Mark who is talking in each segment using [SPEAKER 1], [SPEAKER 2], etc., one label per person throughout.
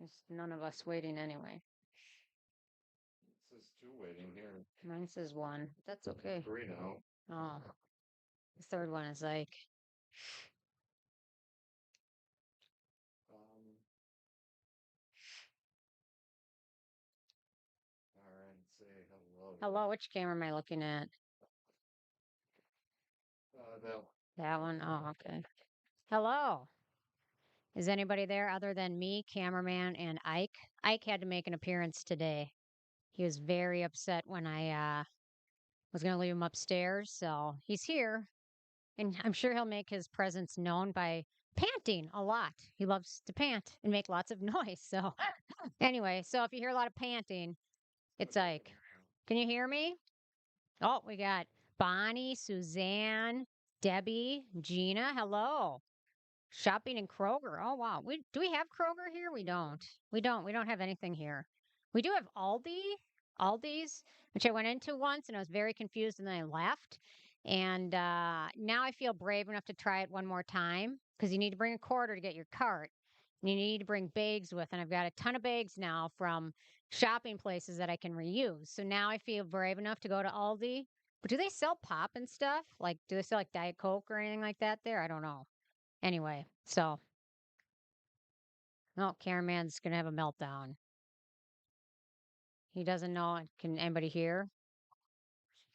[SPEAKER 1] There's none of us waiting anyway.
[SPEAKER 2] It says 2 waiting here.
[SPEAKER 1] Mine says 1. That's okay.
[SPEAKER 2] 3 now.
[SPEAKER 1] Oh, the third one is like,
[SPEAKER 2] All right, say hello.
[SPEAKER 1] hello, which camera am I looking at?
[SPEAKER 2] That
[SPEAKER 1] That one? Oh, okay. Hello. Is anybody there other than me, cameraman, and Ike? Ike had to make an appearance today. He was very upset when I was going to leave him upstairs, so he's here. And I'm sure he'll make his presence known by panting a lot. He loves to pant and make lots of noise. So, anyway, so if you hear a lot of panting, it's
[SPEAKER 2] okay, I can
[SPEAKER 1] Ike.
[SPEAKER 2] hear you.
[SPEAKER 1] Can you hear me? Oh, we got Bonnie, Suzanne, Debbie, Gina. Hello. Shopping in Kroger. Oh wow. Do we have Kroger here? We don't. We don't. We don't have anything here. We do have Aldi's, which I went into once and I was very confused and then I left. And now I feel brave enough to try it one more time because you need to bring a quarter to get your cart. And you need to bring bags with, and I've got a ton of bags now from shopping places that I can reuse. So now I feel brave enough to go to Aldi. But do they sell pop and stuff? Like, do they sell like Diet Coke or anything like that there? I don't know. Anyway, so no, cameraman's gonna have a meltdown. He doesn't know. Can anybody hear?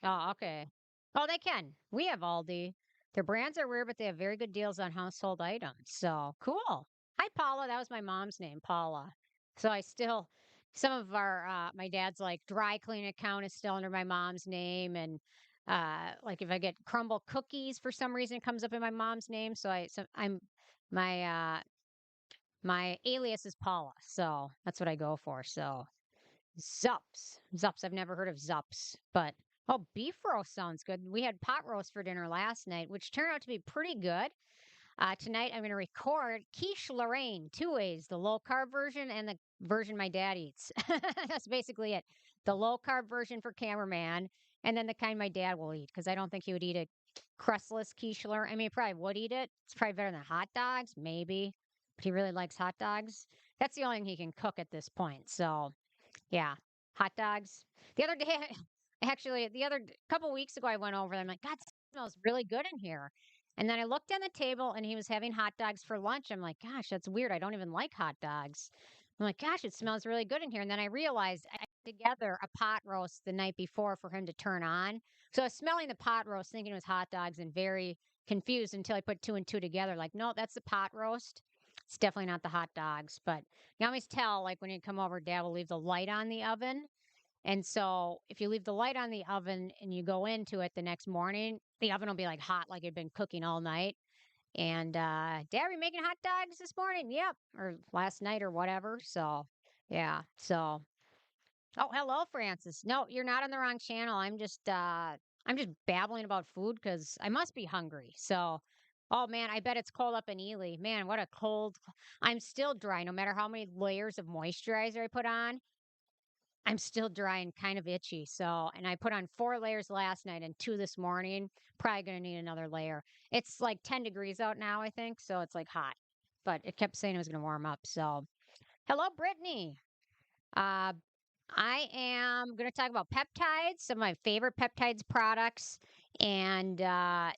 [SPEAKER 1] Oh, okay. Oh, they can. We have Aldi. Their brands are rare, but they have very good deals on household items. So cool. Hi, Paula. That was my mom's name, Paula. So I still, some of our, my dad's like dry clean account is still under my mom's name, and like if I get crumble cookies for some reason, it comes up in my mom's name. I'm my my alias is Paula, so that's what I go for. So Zups. I've never heard of Zups, but oh, beef roast sounds good. We had pot roast for dinner last night, which turned out to be pretty good. Tonight I'm going to record quiche Lorraine, two ways: the low carb version and the version my dad eats. That's basically it. The low carb version for cameraman, and then the kind my dad will eat because I don't think he would eat a crustless quiche Lorraine. I mean, he probably would eat it. It's probably better than hot dogs, maybe, but he really likes hot dogs. That's the only thing he can cook at this point. So yeah, hot dogs. The other day, actually, couple weeks ago, I went over there. I'm like, God, it smells really good in here. And then I looked on the table and he was having hot dogs for lunch. I'm like, gosh, that's weird. I don't even like hot dogs. I'm like, gosh, it smells really good in here. And then I realized I put together a pot roast the night before for him to turn on. So I was smelling the pot roast, thinking it was hot dogs and very confused until I put two and two together. Like, no, that's the pot roast. It's definitely not the hot dogs. But you always tell, like when you come over, Dad will leave the light on the oven. And so if you leave the light on the oven and you go into it the next morning, the oven will be like hot, like it'd been cooking all night. And Dad, are we making hot dogs this morning? Yep. Or last night or whatever. So yeah. So oh, hello, Francis. No, you're not on the wrong channel. I'm just babbling about food because I must be hungry. So oh man, I bet it's cold up in Ely. Man, what a cold. I'm still dry no matter how many layers of moisturizer I put on. I'm still dry and kind of itchy. So, and I put on 4 layers last night and 2 this morning. Probably going to need another layer. It's like 10 degrees out now, I think. So it's like hot, but it kept saying it was going to warm up. So, hello, Brittany. Uh, I am going to talk about peptides, some of my favorite peptides products, and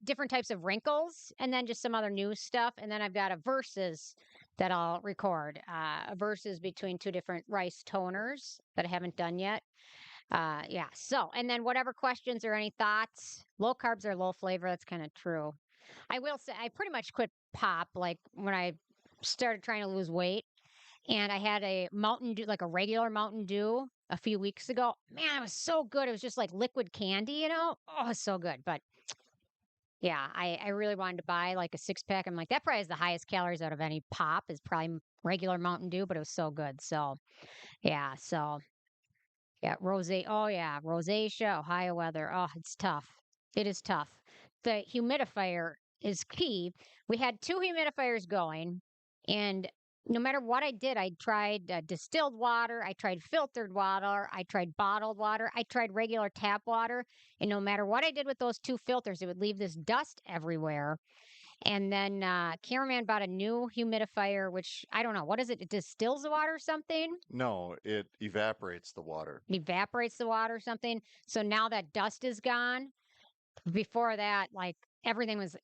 [SPEAKER 1] different types of wrinkles, and then just some other new stuff. And then I've got a versus that I'll record, a versus between two different rice toners that I haven't done yet. Yeah. So, and then whatever questions or any thoughts, low carbs or low flavor, that's kind of true. I will say I pretty much quit pop like when I started trying to lose weight. And I had a Mountain Dew, like a regular Mountain Dew a few weeks ago. Man, it was so good. It was just like liquid candy, you know? Oh, it's so good. But yeah, I really wanted to buy like a 6 pack. I'm like, that probably has the highest calories out of any pop is probably regular Mountain Dew, but it was so good. So yeah, yeah, oh yeah, rosacea, Ohio weather. Oh, it's tough. It is tough. The humidifier is key. We had two humidifiers going, and no matter what I did, I tried distilled water, I tried filtered water, I tried bottled water, I tried regular tap water, and no matter what I did with those two filters, it would leave this dust everywhere. And then Cameraman bought a new humidifier, which I don't know. What is it? It distills the water or something?
[SPEAKER 2] No, it evaporates the water.
[SPEAKER 1] Evaporates the water or something. So now that dust is gone. Before that, like everything was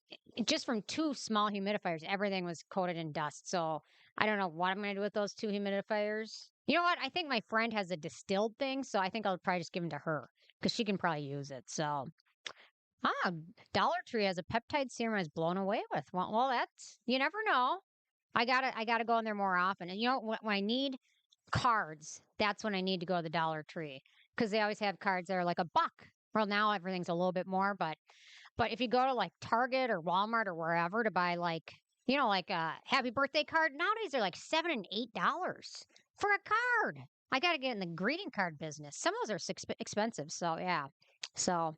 [SPEAKER 1] just from two small humidifiers, everything was coated in dust. So I don't know what I'm going to do with those two humidifiers. You know what? I think my friend has a distilled thing. So I think I'll probably just give them to her because she can probably use it. So, ah, Dollar Tree has a peptide serum I was blown away with. Well, that's, you never know. I gotta go in there more often. And you know, when I need cards, that's when I need to go to the Dollar Tree because they always have cards that are like a buck. Well, now everything's a little bit more, but if you go to like Target or Walmart or wherever to buy like, you know, like a happy birthday card, nowadays they're like $7 and $8 for a card. I got to get in the greeting card business. Some of those are expensive. So, yeah. So,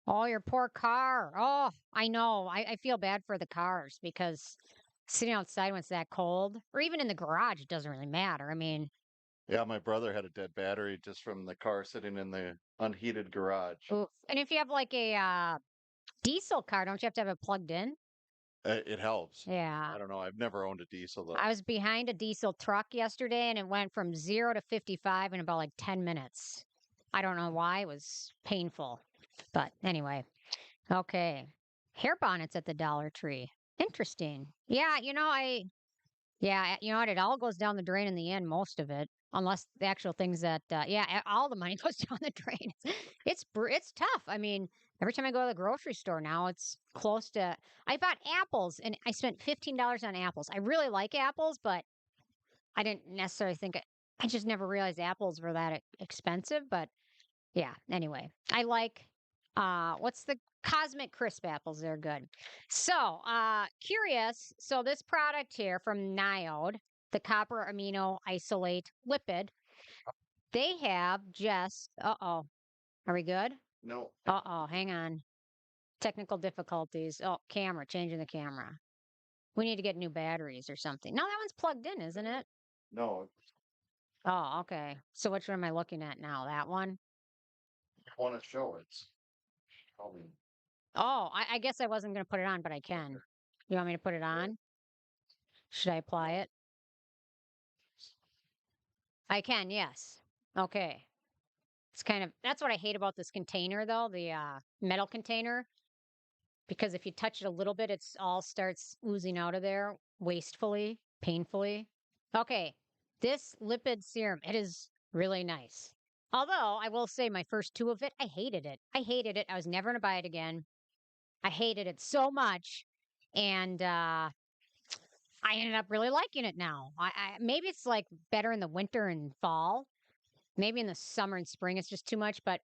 [SPEAKER 1] oh, your poor car. Oh, I know. I feel bad for the cars because sitting outside when it's that cold or even in the garage, it doesn't really matter. I mean,
[SPEAKER 2] Yeah, my brother had a dead battery just from the car sitting in the unheated garage.
[SPEAKER 1] oof. And if you have like a diesel car, don't you have to have it plugged in?
[SPEAKER 2] It helps.
[SPEAKER 1] Yeah.
[SPEAKER 2] I don't know. I've never owned a diesel though.
[SPEAKER 1] I was behind a diesel truck yesterday and it went from 0 to 55 in about like 10 minutes. I don't know why. It was painful. But anyway, okay. Hair bonnets at the Dollar Tree. Interesting. Yeah, yeah, you know what? It all goes down the drain in the end, most of it, unless the actual things that, yeah, all the money goes down the drain. It's tough. I mean, every time I go to the grocery store now, it's close to. I bought apples and I spent $15 on apples. I really like apples, but I didn't necessarily think I just never realized apples were that expensive. But yeah, anyway, I like what's the Cosmic Crisp apples? They're good. So, curious. So this product here from Niode, the copper amino isolate lipid, they have just uh-oh. Are we good?
[SPEAKER 2] No,
[SPEAKER 1] Uh-oh, hang on. Technical difficulties. Oh, camera, changing the camera. We need to get new batteries or something. No, that one's plugged in, isn't it?
[SPEAKER 2] no.
[SPEAKER 1] Oh, okay. So which one am I looking at now? That one?
[SPEAKER 2] You want to show it? Tell me.
[SPEAKER 1] Oh, I guess I wasn't going to put it on, but I can.
[SPEAKER 2] Okay.
[SPEAKER 1] You want me to put it
[SPEAKER 2] Yeah.
[SPEAKER 1] on? Should I apply
[SPEAKER 2] No.
[SPEAKER 1] it? I can, yes. Okay. It's kind of that's what I hate about this container though, the metal container, because if you touch it a little bit, it's all starts oozing out of there wastefully, painfully. Okay. This lipid serum, it is really nice. Although I will say my first two of it, I hated it. I hated it. I was never gonna buy it again. I hated it so much. And I ended up really liking it now. Maybe it's like better in the winter and fall. Maybe in the summer and spring it's just too much. But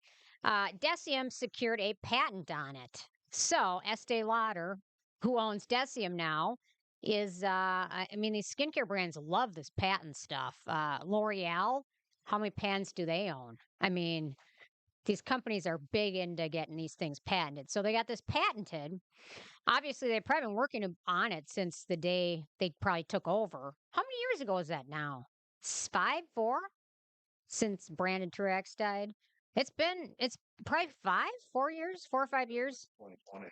[SPEAKER 1] Decium secured a patent on it. So Estee Lauder, who owns Decium now, is I mean these skincare brands love this patent stuff. L'Oreal, how many patents do they own? I mean, these companies are big into getting these things patented. So they got this patented. Obviously, they've probably been working on it since the day they probably took over. How many years ago is that now? 5, 4? Since Brandon Truex died? It's probably 5, 4 years, 4 or 5 years.
[SPEAKER 2] 2020.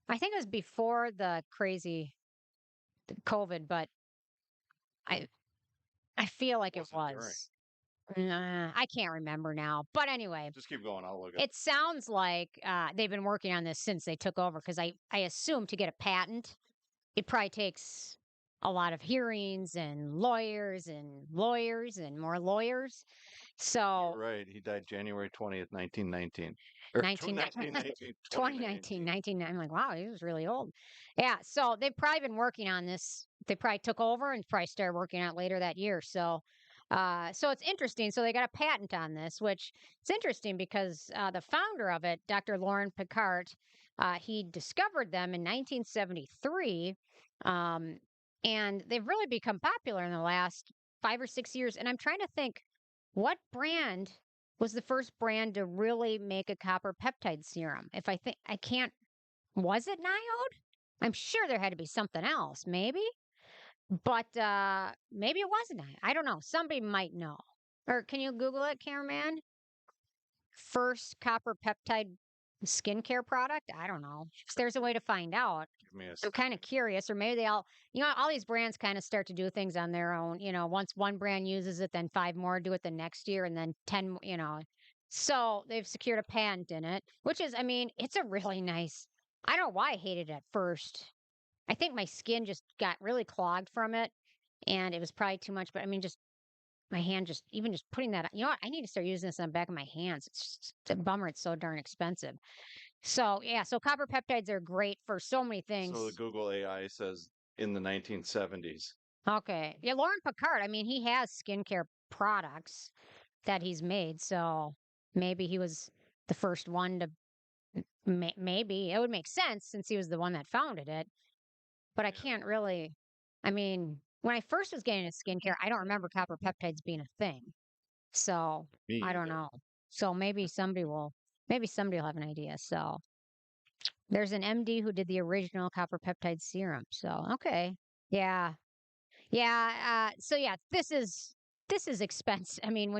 [SPEAKER 1] I think it was before the crazy COVID, but I I feel like it
[SPEAKER 2] Was it during?
[SPEAKER 1] was. I can't remember now. But anyway,
[SPEAKER 2] Just keep going. I'll look it.
[SPEAKER 1] it sounds like they've been working on this since they took over because I assume to get a patent, it probably takes a lot of hearings and lawyers and more lawyers.
[SPEAKER 2] You're
[SPEAKER 1] So
[SPEAKER 2] right. He died January 20th, 1919. Or
[SPEAKER 1] 19,
[SPEAKER 2] 1919,
[SPEAKER 1] 2019,
[SPEAKER 2] 2019.
[SPEAKER 1] 19, I'm like, wow, he was really old. Yeah. So they've probably been working on this. They probably took over and probably started working on it later that year. So it's interesting. So they got a patent on this, which it's interesting because the founder of it, Dr. Lauren Picard, he discovered them in 1973. Um, and they've really become popular in the last 5 or 6 years. And I'm trying to think what brand was the first brand to really make a copper peptide serum. If I think I can't, was it Niode? I'm sure there had to be something else, maybe. But maybe it wasn't. I don't know. Somebody might know. Or can you Google it, cameraman? First copper peptide. skincare product? I don't know. If there's a way to find out.
[SPEAKER 2] Give me a
[SPEAKER 1] I'm kind of curious, or maybe they all, all these brands kind of start to do things on their own. Once one brand uses it, then five more do it the next year, and then 10, So they've secured a patent in it, which is, I mean, it's a really nice. I don't know why I hated it at first. I think my skin just got really clogged from it, and it was probably too much. But I mean, just my hand, just even just putting that, you know what? I need to start using this on the back of my hands. It's a bummer. It's so darn expensive. So yeah, so copper peptides are great for so many
[SPEAKER 2] So the
[SPEAKER 1] things.
[SPEAKER 2] Google AI says in the 1970s.
[SPEAKER 1] Okay. Yeah, Lauren Picard, I mean, he has skincare products that he's made, so maybe he was the first one to maybe it would make sense since he was the one that founded it, but I
[SPEAKER 2] Yeah,
[SPEAKER 1] can't really I mean, when I first was getting into skincare, I don't remember copper peptides being a thing. So,
[SPEAKER 2] me
[SPEAKER 1] I don't
[SPEAKER 2] either.
[SPEAKER 1] know. So maybe somebody will have an idea. So, there's an MD who did the original copper peptide serum. So, okay. Yeah. Yeah, so yeah, this is expensive. I mean,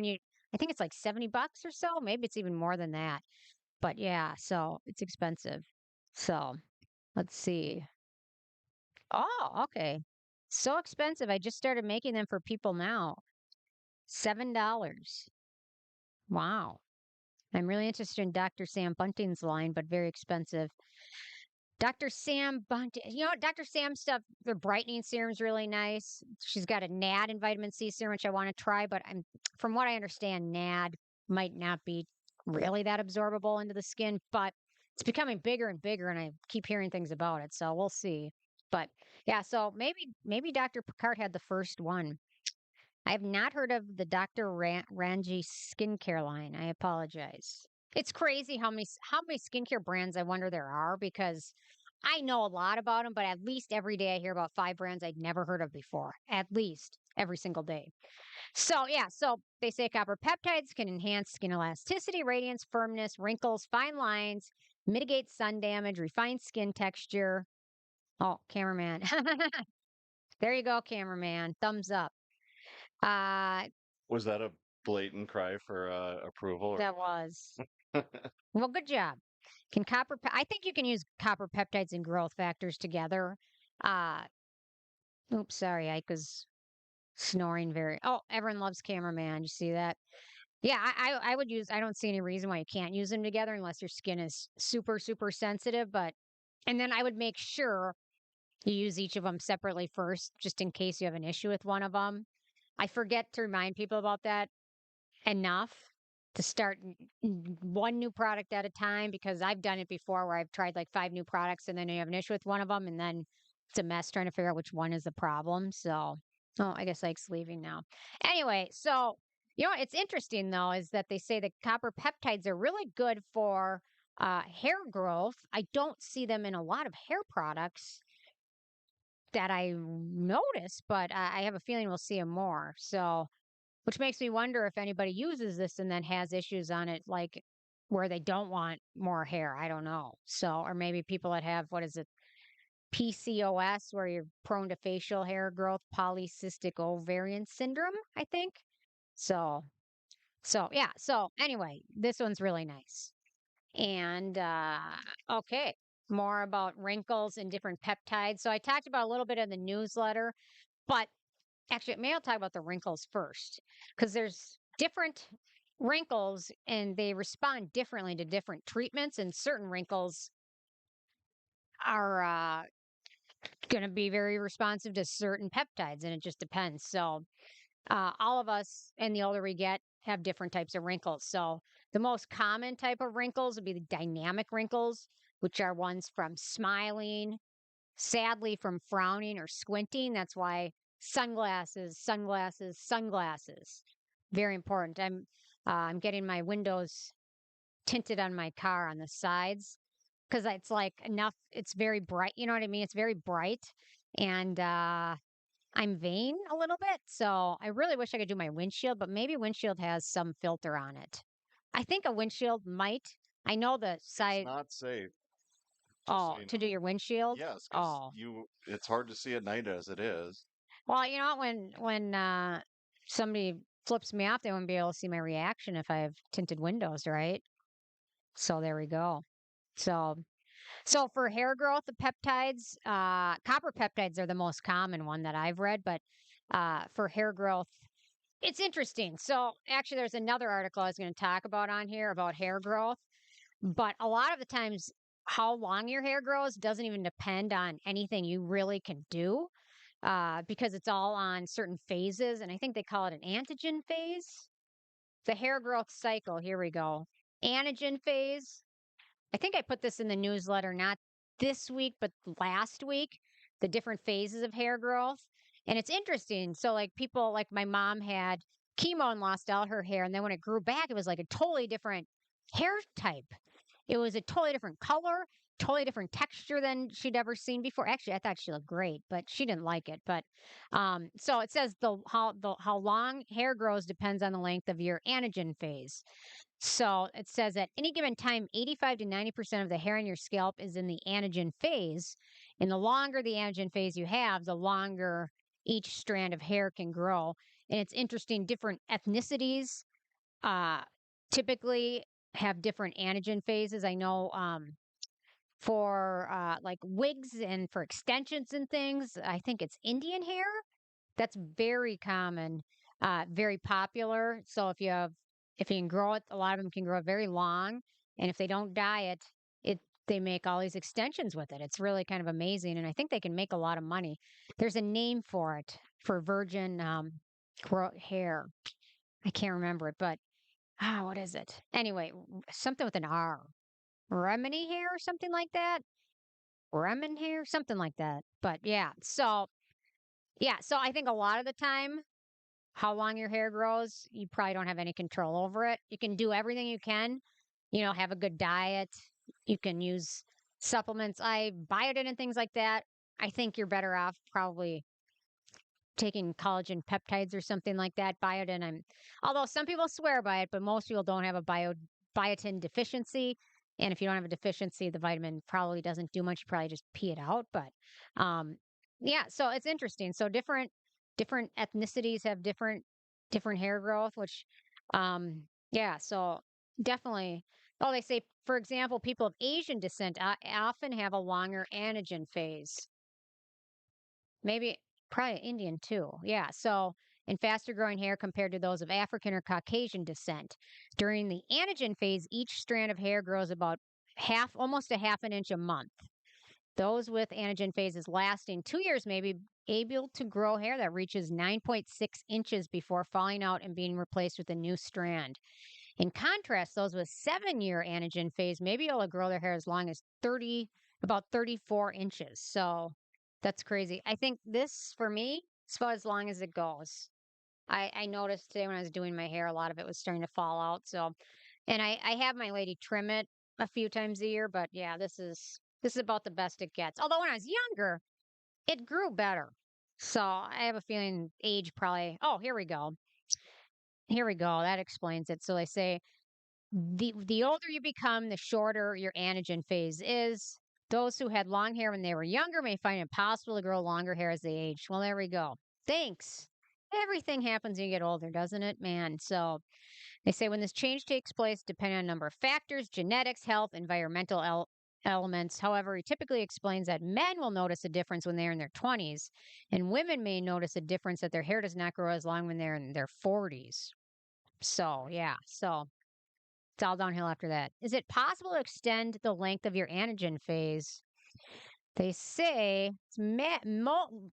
[SPEAKER 1] I think it's like 70 bucks or so, maybe it's even more than that. But yeah, so it's expensive. So, let's see. Oh, okay. So expensive. I just started making them for people now. $7. Wow. I'm really interested in Dr. Sam Bunting's line, but very expensive. Dr. Sam Bunting, Dr. Sam stuff, the brightening serum is really nice. She's got a NAD and vitamin C serum, which I want to try, but from what I understand, NAD might not be really that absorbable into the skin, but it's becoming bigger and bigger, and I keep hearing things about it, so we'll see. But yeah, so maybe Dr. Picard had the first one. I have not heard of the Dr. Ranji skincare line. I apologize. It's crazy how many skincare brands I wonder there are because I know a lot about them, but at least every day I hear about five brands I'd never heard of before. At least every single day. So yeah, so they say copper peptides can enhance skin elasticity, radiance, firmness, wrinkles, fine lines, mitigate sun damage, refine skin texture. Oh, cameraman. There you go, cameraman. Thumbs up. Uh
[SPEAKER 2] Was that a blatant cry for approval?
[SPEAKER 1] that was. Well, good job. I think you can use copper peptides and growth factors together. Uh, oops, sorry, Ike was snoring very. Oh, everyone loves cameraman. You see that? Yeah, I would use. I don't see any reason why you can't use them together unless your skin is super super sensitive. And then I would make sure you use each of them separately first, just in case you have an issue with one of them. I forget to remind people about that enough to start one new product at a time because I've done it before where I've tried like five new products and then you have an issue with one of them and then it's a mess trying to figure out which one is the problem. So, oh, I guess Ike's leaving now. Anyway, so it's interesting though is that they say that copper peptides are really good for hair growth. I don't see them in a lot of hair products that I notice, but I have a feeling we'll see them more. So, which makes me wonder if anybody uses this and then has issues on it, like where they don't want more hair. I don't know. So, or maybe people that have, what is it, PCOS, where you're prone to facial hair growth, polycystic ovarian syndrome, I think. So, so yeah. So, anyway, this one's really nice. And, okay, more about wrinkles and different peptides. So, I talked about a little bit in the newsletter, but actually, maybe I'll talk about the wrinkles first because there's different wrinkles and they respond differently to different treatments, and certain wrinkles are going to be very responsive to certain peptides, and it just depends. So, all of us, and the older we get, have different types of wrinkles. So, the most common type of wrinkles would be the dynamic wrinkles, which are ones from smiling, sadly from frowning or squinting. That's why sunglasses, sunglasses, sunglasses. Very important. I'm getting my windows tinted on my car on the sides because it's like enough. It's very bright. You know what I mean? It's very bright, and I'm vain a little bit. So I really wish I could do my windshield, but maybe windshield has some filter on it. I think a windshield might. I know the
[SPEAKER 2] It's
[SPEAKER 1] side.
[SPEAKER 2] not safe, just so
[SPEAKER 1] Oh,
[SPEAKER 2] you
[SPEAKER 1] to do
[SPEAKER 2] know.
[SPEAKER 1] your windshield.
[SPEAKER 2] Yes, because
[SPEAKER 1] Oh,
[SPEAKER 2] it's hard to see at night as it is.
[SPEAKER 1] well, when somebody flips me off, they wouldn't be able to see my reaction if I have tinted windows, right? So there we go. So, so for hair growth, the peptides, copper peptides are the most common one that I've read, but for hair growth, it's interesting. So actually, there's another article I was going to talk about on here about hair growth, but a lot of the times, how long your hair grows doesn't even depend on anything you really can do, because it's all on certain phases, and I think they call it an anagen phase. The hair growth cycle. Here we go. Anagen phase. I think I put this in the newsletter not this week, but last week, the different phases of hair growth. And it's interesting. So, like, people like my mom had chemo and lost all her hair. And then when it grew back, it was like a totally different hair type. It was a totally different color, totally different texture than she'd ever seen before. Actually, I thought she looked great, but she didn't like it. But so it says how long hair grows depends on the length of your anagen phase. So it says at any given time, 85 to 90% of the hair on your scalp is in the anagen phase. And the longer the anagen phase you have, the longer each strand of hair can grow. And it's interesting, different ethnicities uh, typically have different anagen phases. I know for like wigs and for extensions and things, I think it's Indian hair that's very common, very popular. So if you can grow it, a lot of them can grow it very long, and if they don't dye it, it they make all these extensions with it. It's really kind of amazing, and I think they can make a lot of money. There's a name for it for virgin hair. I can't remember it, but what is it? Anyway, something with an R. Remini hair or something like that. Remin hair, something like that. But so I think a lot of the time how long your hair grows, you probably don't have any control over it. You can do everything you can, have a good diet. You can use supplements. Biotin and things like that. I think you're better off probably taking collagen peptides or something like that. Biotin, although some people swear by it, but most people don't have a biotin deficiency. And if you don't have a deficiency, the vitamin probably doesn't do much. You probably just pee it out. But um, yeah, so it's interesting. So different ethnicities have different hair growth, which yeah, so definitely. Oh, they say, for example, people of Asian descent often have a longer anagen phase. Maybe probably Indian too. Yeah. So, and faster growing hair compared to those of African or Caucasian descent. During the anagen phase, each strand of hair grows about almost a half an inch a month. Those with anagen phases lasting 2 years may be able to grow hair that reaches 9.6 inches before falling out and being replaced with a new strand. In contrast, those with 7 year anagen phase may be able to grow their hair as long as about 34 inches. So that's crazy. I think this, for me, is about as long as it goes. I noticed today when I was doing my hair, a lot of it was starting to fall out. So, and I have my lady trim it a few times a year, but yeah, this is about the best it gets. Although when I was younger, it grew better. So I have a feeling age probably. Oh, here we go. Here we go. That explains it. So they say the older you become, the shorter your anagen phase is. Those who had long hair when they were younger may find it impossible to grow longer hair as they age. Well, there we go. Thanks. Everything happens when you get older, doesn't it, man? So they say when this change takes place, depending on a number of factors, genetics, health, environmental elements. However, he typically explains that men will notice a difference when they're in their 20s, and women may notice a difference that their hair does not grow as long when they're in their 40s. So, yeah. So it's all downhill after that. Is it possible to extend the length of your anagen phase? They say it's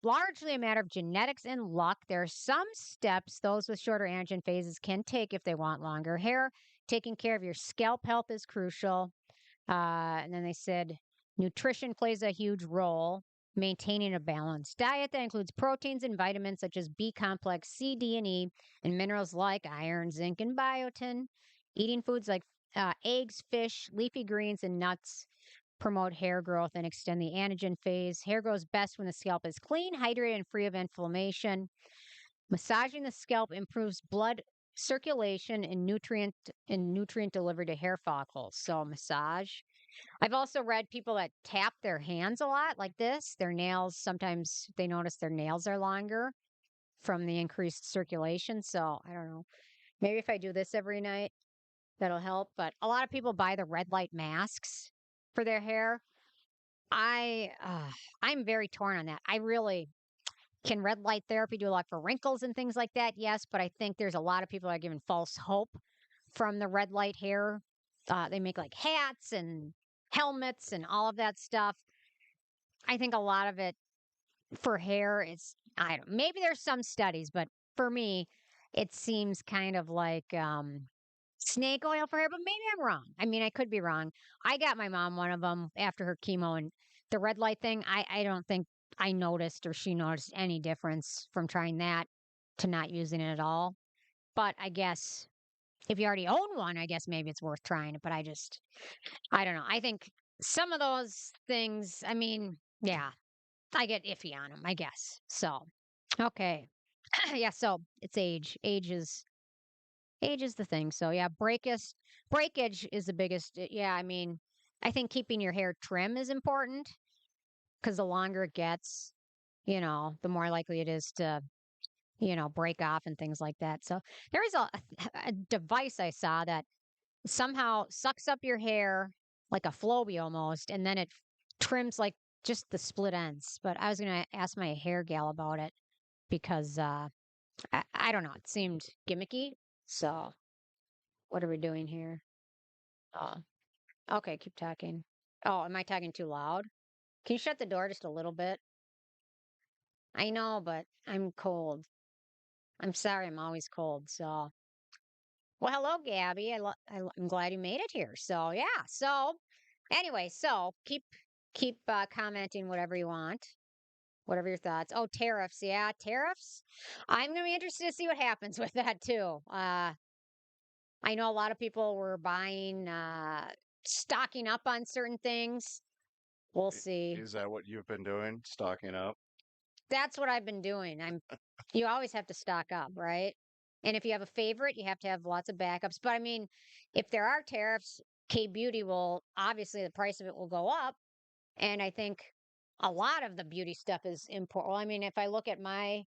[SPEAKER 1] largely a matter of genetics and luck. There are some steps those with shorter anagen phases can take if they want longer hair. Taking care of your scalp health is crucial. And then they said nutrition plays a huge role. Maintaining a balanced diet that includes proteins and vitamins such as B complex, C, D, and E, and minerals like iron, zinc, and biotin. Eating foods like eggs, fish, leafy greens, and nuts promote hair growth and extend the anagen phase. Hair grows best when the scalp is clean, hydrated, and free of inflammation. Massaging the scalp improves blood circulation and nutrient delivery to hair follicles. So massage. I've also read people that tap their hands a lot like this. Their nails, sometimes they notice their nails are longer from the increased circulation. So I don't know. Maybe if I do this every night, that'll help. But a lot of people buy the red light masks for their hair. I'm very torn on that. I really can red light therapy do a lot for wrinkles and things like that? Yes, but I think there's a lot of people that are given false hope from the red light hair. They make like hats and helmets and all of that stuff. I think a lot of it for hair is I don't maybe there's some studies, but for me, it seems kind of like snake oil for hair, but maybe I'm wrong. I mean, I could be wrong. I got my mom one of them after her chemo and the red light thing. I don't think I noticed or she noticed any difference from trying that to not using it at all. But I guess if you already own one, I guess maybe it's worth trying it. But I don't know. I think some of those things, I mean, yeah, I get iffy on them, I guess. So, okay. Yeah, so it's age. Age is the thing. So yeah, breakage is the biggest. Yeah, I mean, I think keeping your hair trim is important because the longer it gets, the more likely it is to, break off and things like that. So there is a device I saw that somehow sucks up your hair like a Flowbee almost, and then it trims like just the split ends. But I was gonna ask my hair gal about it because I don't know, it seemed gimmicky. So what are we doing here? Uh, okay, keep talking. Oh, am I talking too loud? Can you shut the door just a little bit? I know, but I'm cold. I'm sorry, I'm always cold. So, well, hello, Gabby. I'm glad you made it here. So, yeah. So, anyway, so keep commenting whatever you want, whatever your thoughts. Oh, tariffs. Yeah, tariffs. I'm gonna be interested to see what happens with that too. I know a lot of people were buying, stocking up on certain things. We'll see.
[SPEAKER 2] Is that what you've been doing? Stocking up?
[SPEAKER 1] That's what I've been doing. You always have to stock up, right? And if you have a favorite, you have to have lots of backups. But I mean, if there are tariffs, K Beauty will obviously the price of it will go up. And I think a lot of the beauty stuff is import. Well, I mean, if I look at my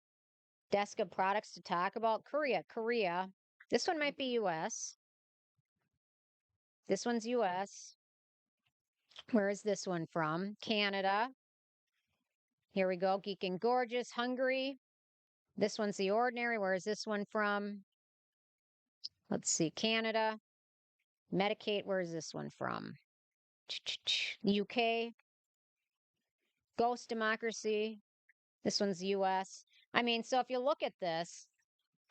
[SPEAKER 1] desk of products to talk about, Korea, this one might be US. This one's US. Where is this one from? Canada. Here we go. Geek and Gorgeous, Hungary. This one's The Ordinary. Where is this one from? Let's see. Canada. Medicate. Where is this one from? UK. Ghost Democracy. This one's US. I mean, so if you look at this,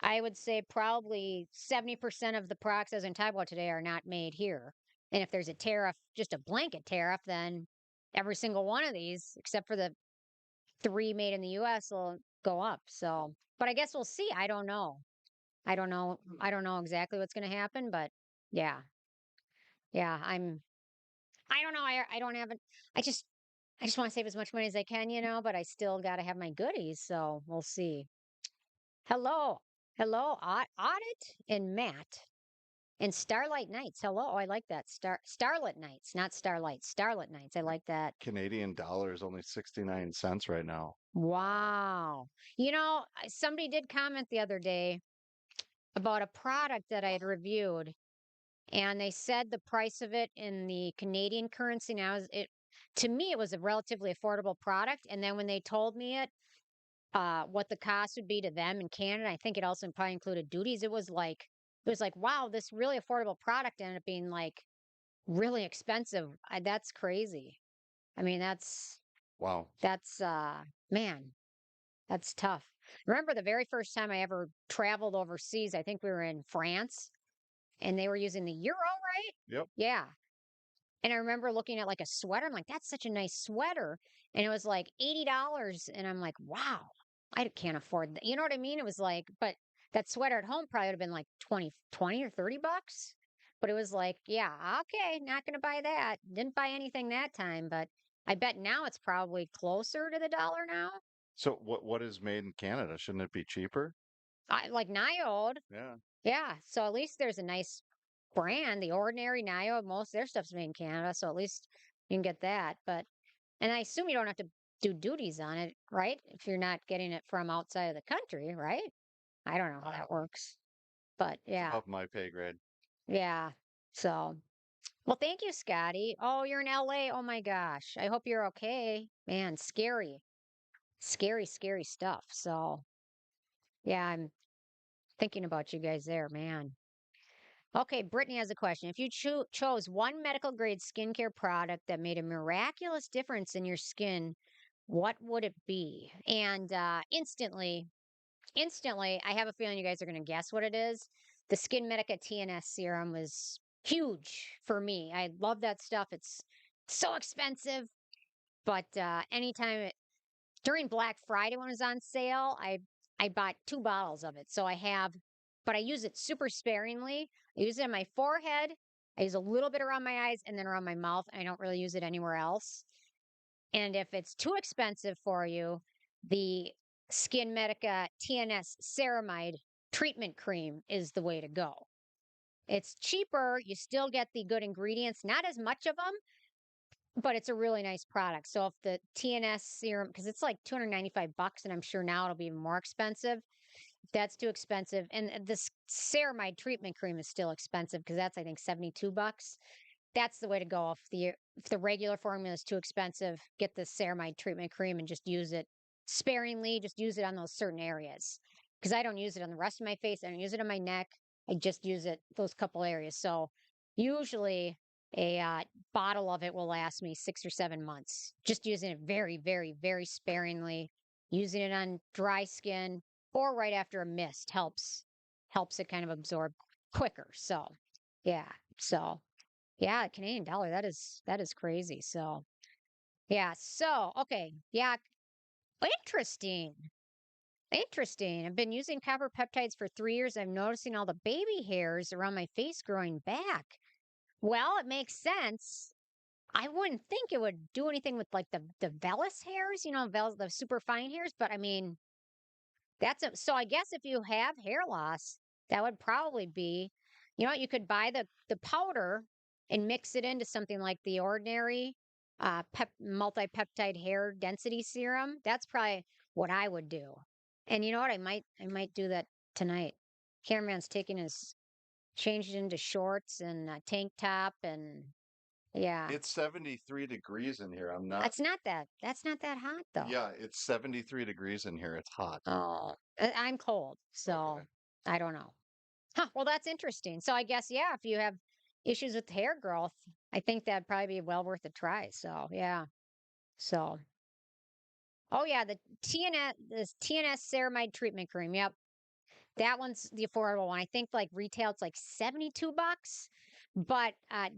[SPEAKER 1] I would say probably 70% of the products as in Taiwan today are not made here. And if there's a tariff, just a blanket tariff, then every single one of these, except for the three made in the US, will go up. So, but I guess we'll see. I don't know. I don't know. I don't know exactly what's going to happen, but yeah, yeah. I don't know. I don't have it. I just. I just want to save as much money as I can, but I still got to have my goodies. So we'll see. Hello. Hello, Audit and Matt and Starlight Nights. Hello. Oh, I like that. Starlit Nights, not Starlight. Starlit Nights. I like that.
[SPEAKER 2] Canadian dollar is only 69 cents right now.
[SPEAKER 1] Wow. Somebody did comment the other day about a product that I had reviewed, and they said the price of it in the Canadian currency now is it to me it was a relatively affordable product. And then when they told me what the cost would be to them in Canada, I think it also probably included duties. It was like, wow, this really affordable product ended up being like really expensive. That's crazy. I mean,
[SPEAKER 2] Wow.
[SPEAKER 1] that's man, that's tough. Remember the very first time I ever traveled overseas, I think we were in France and they were using the euro, right?
[SPEAKER 2] Yep.
[SPEAKER 1] Yeah. And I remember looking at like a sweater. I'm like, that's such a nice sweater. And it was like $80. And I'm like, wow, I can't afford that. You know what I mean? It was like, but that sweater at home probably would have been like 20 or $30. But it was like, yeah, okay, not going to buy that. Didn't buy anything that time. But I bet now it's probably closer to the dollar now.
[SPEAKER 2] So what is made in Canada? Shouldn't it be cheaper?
[SPEAKER 1] Like Niode.
[SPEAKER 2] Yeah.
[SPEAKER 1] Yeah. So at least there's a nice brand, The Ordinary, Niode. Most of their stuff's made in Canada. So at least you can get that. And I assume you don't have to do duties on it, right? If you're not getting it from outside of the country, right? I don't know how that works. But
[SPEAKER 2] It's
[SPEAKER 1] yeah,
[SPEAKER 2] above my pay grade.
[SPEAKER 1] yeah. So Well, thank you, Scotty. Oh, you're in LA. Oh my gosh. I hope you're okay. Man, scary. Scary, scary stuff. So, yeah, I'm thinking about you guys there, man. Okay, Brittany has a question. If you chose one medical grade skincare product that made a miraculous difference in your skin, what would it be? And instantly, I have a feeling you guys are going to guess what it is. The Skin Medica TNS serum was huge for me. I love that stuff. It's so expensive, but anytime during Black Friday when it was on sale, I bought 2 bottles of it. So I have, but I use it super sparingly. I use it on my forehead. I use a little bit around my eyes and then around my mouth. I don't really use it anywhere else. And if it's too expensive for you, the Skin Medica TNS ceramide treatment cream is the way to go. It's cheaper. You still get the good ingredients, not as much of them, but it's a really nice product. So if the TNS serum, because it's like 295 bucks, and I'm sure now it'll be even more expensive. If that's too expensive, and this ceramide treatment cream is still expensive because that's I think 72 bucks. That's the way to go. If the regular formula is too expensive, get the ceramide treatment cream and just use it sparingly. Just use it on those certain areas because I don't use it on the rest of my face. I don't use it on my neck. I just use it those couple areas. So usually a bottle of it will last me 6 or 7 months. Just using it very, very, very sparingly. Using it on dry skin or right after a mist helps it kind of absorb quicker. So yeah. So yeah, Canadian dollar, that is crazy. So, yeah. So, okay. Yeah, interesting. Interesting. I've been using copper peptides for 3 years. I'm noticing all the baby hairs around my face growing back. Well, it makes sense. I wouldn't think it would do anything with like the vellus hairs, the super fine hairs, but I mean, so I guess if you have hair loss, that would probably be, what you could buy the powder and mix it into something like the ordinary multi-peptide hair density serum. That's probably what I would do. And you know what? I might do that tonight. Cameraman's taking his changed into shorts and a tank top and yeah.
[SPEAKER 2] It's 73 degrees in here. I'm not,
[SPEAKER 1] That's not that hot though.
[SPEAKER 2] yeah, it's 73 degrees in here. It's hot.
[SPEAKER 1] Oh, I'm cold,
[SPEAKER 2] Okay.
[SPEAKER 1] so I don't know. Huh, well, that's interesting. So I guess, yeah, if you have issues with hair growth, I think that'd probably be well worth a try. So, yeah. So, oh yeah, this TNS ceramide treatment cream. Yep. That one's the affordable one. I think like retail it's like 72 bucks, but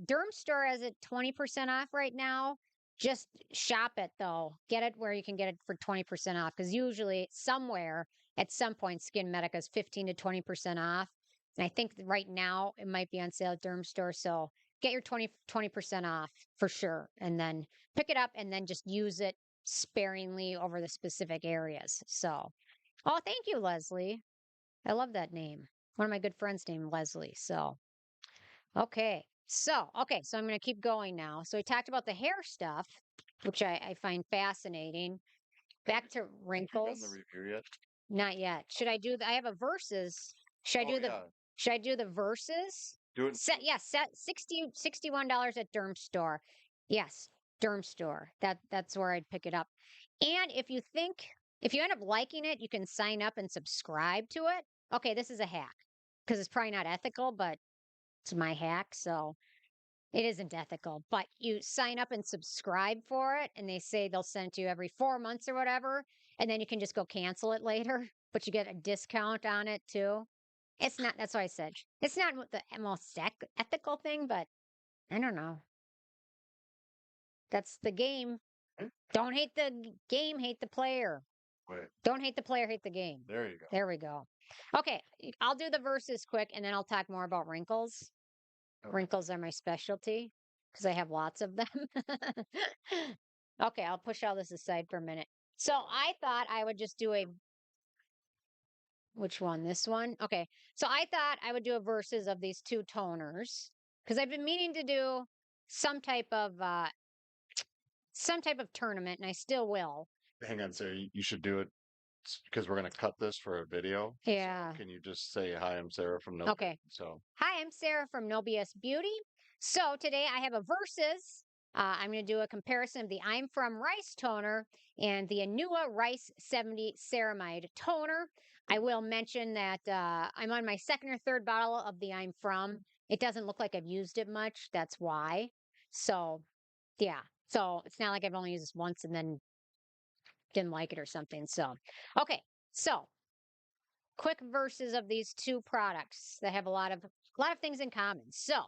[SPEAKER 1] Derm Store has it 20% off right now. Just shop it though. Get it where you can get it for 20% off because usually somewhere at some point Skin Medica is 15 to 20% off. And I think right now it might be on sale at Derm Store. So get your 20% off for sure. And then pick it up and then just use it sparingly over the specific areas. So, oh, thank you, Leslie. I love that name. One of my good friends named Leslie. So, okay. So I'm going to keep going now. So we talked about the hair stuff, which I find fascinating. Back to
[SPEAKER 2] Have you done the
[SPEAKER 1] wrinkles.
[SPEAKER 2] review yet?
[SPEAKER 1] Not yet. I have a verses. Should I
[SPEAKER 2] Oh,
[SPEAKER 1] do the
[SPEAKER 2] yeah.
[SPEAKER 1] should I do the verses?
[SPEAKER 2] Do it.
[SPEAKER 1] Set $61 at Derm Store. Yes, Derm Store. That's where I'd pick it up. And if you end up liking it, you can sign up and subscribe to it. Okay, this is a hack because it's probably not ethical, but it's my hack, so it isn't ethical. But you sign up and subscribe for it, and they say they'll send it to you every 4 months or whatever, and then you can just go cancel it later, but you get a discount on it too. It's not, that's why I said it's not the most ethical thing, but I don't know. That's the game.
[SPEAKER 2] Hmm?
[SPEAKER 1] Don't hate the game, hate the player.
[SPEAKER 2] Wait,
[SPEAKER 1] Don't hate the player, hate the game.
[SPEAKER 2] there you go.
[SPEAKER 1] There we go. Okay, I'll do the verses quick and then I'll talk more about wrinkles.
[SPEAKER 2] Okay.
[SPEAKER 1] Wrinkles are my specialty because I have lots of them. Okay, I'll push all this aside for a minute. So I thought I would just do which one? This one? Okay. So I thought I would do a verses of these two toners because I've been meaning to do some type of uh some type of tournament and I still will.
[SPEAKER 2] Hang on, Sarah. You should do it because we're going to cut this for a video. So
[SPEAKER 1] Yeah.
[SPEAKER 2] can you just say, hi, I'm Sarah from No?
[SPEAKER 1] Okay.
[SPEAKER 2] So,
[SPEAKER 1] Hi, I'm Sarah from No BS Beauty. So today I have a versus. I'm going to do a comparison of the I'm From Rice toner and the Anua Rice 70 Ceramide toner. I will mention that I'm on my second or third bottle of the I'm From. It doesn't look like I've used it much. That's why. So, yeah. So it's not like I've only used this once and then didn't like it or something. So, okay. So quick verses of these two products that have a lot of things in common. So,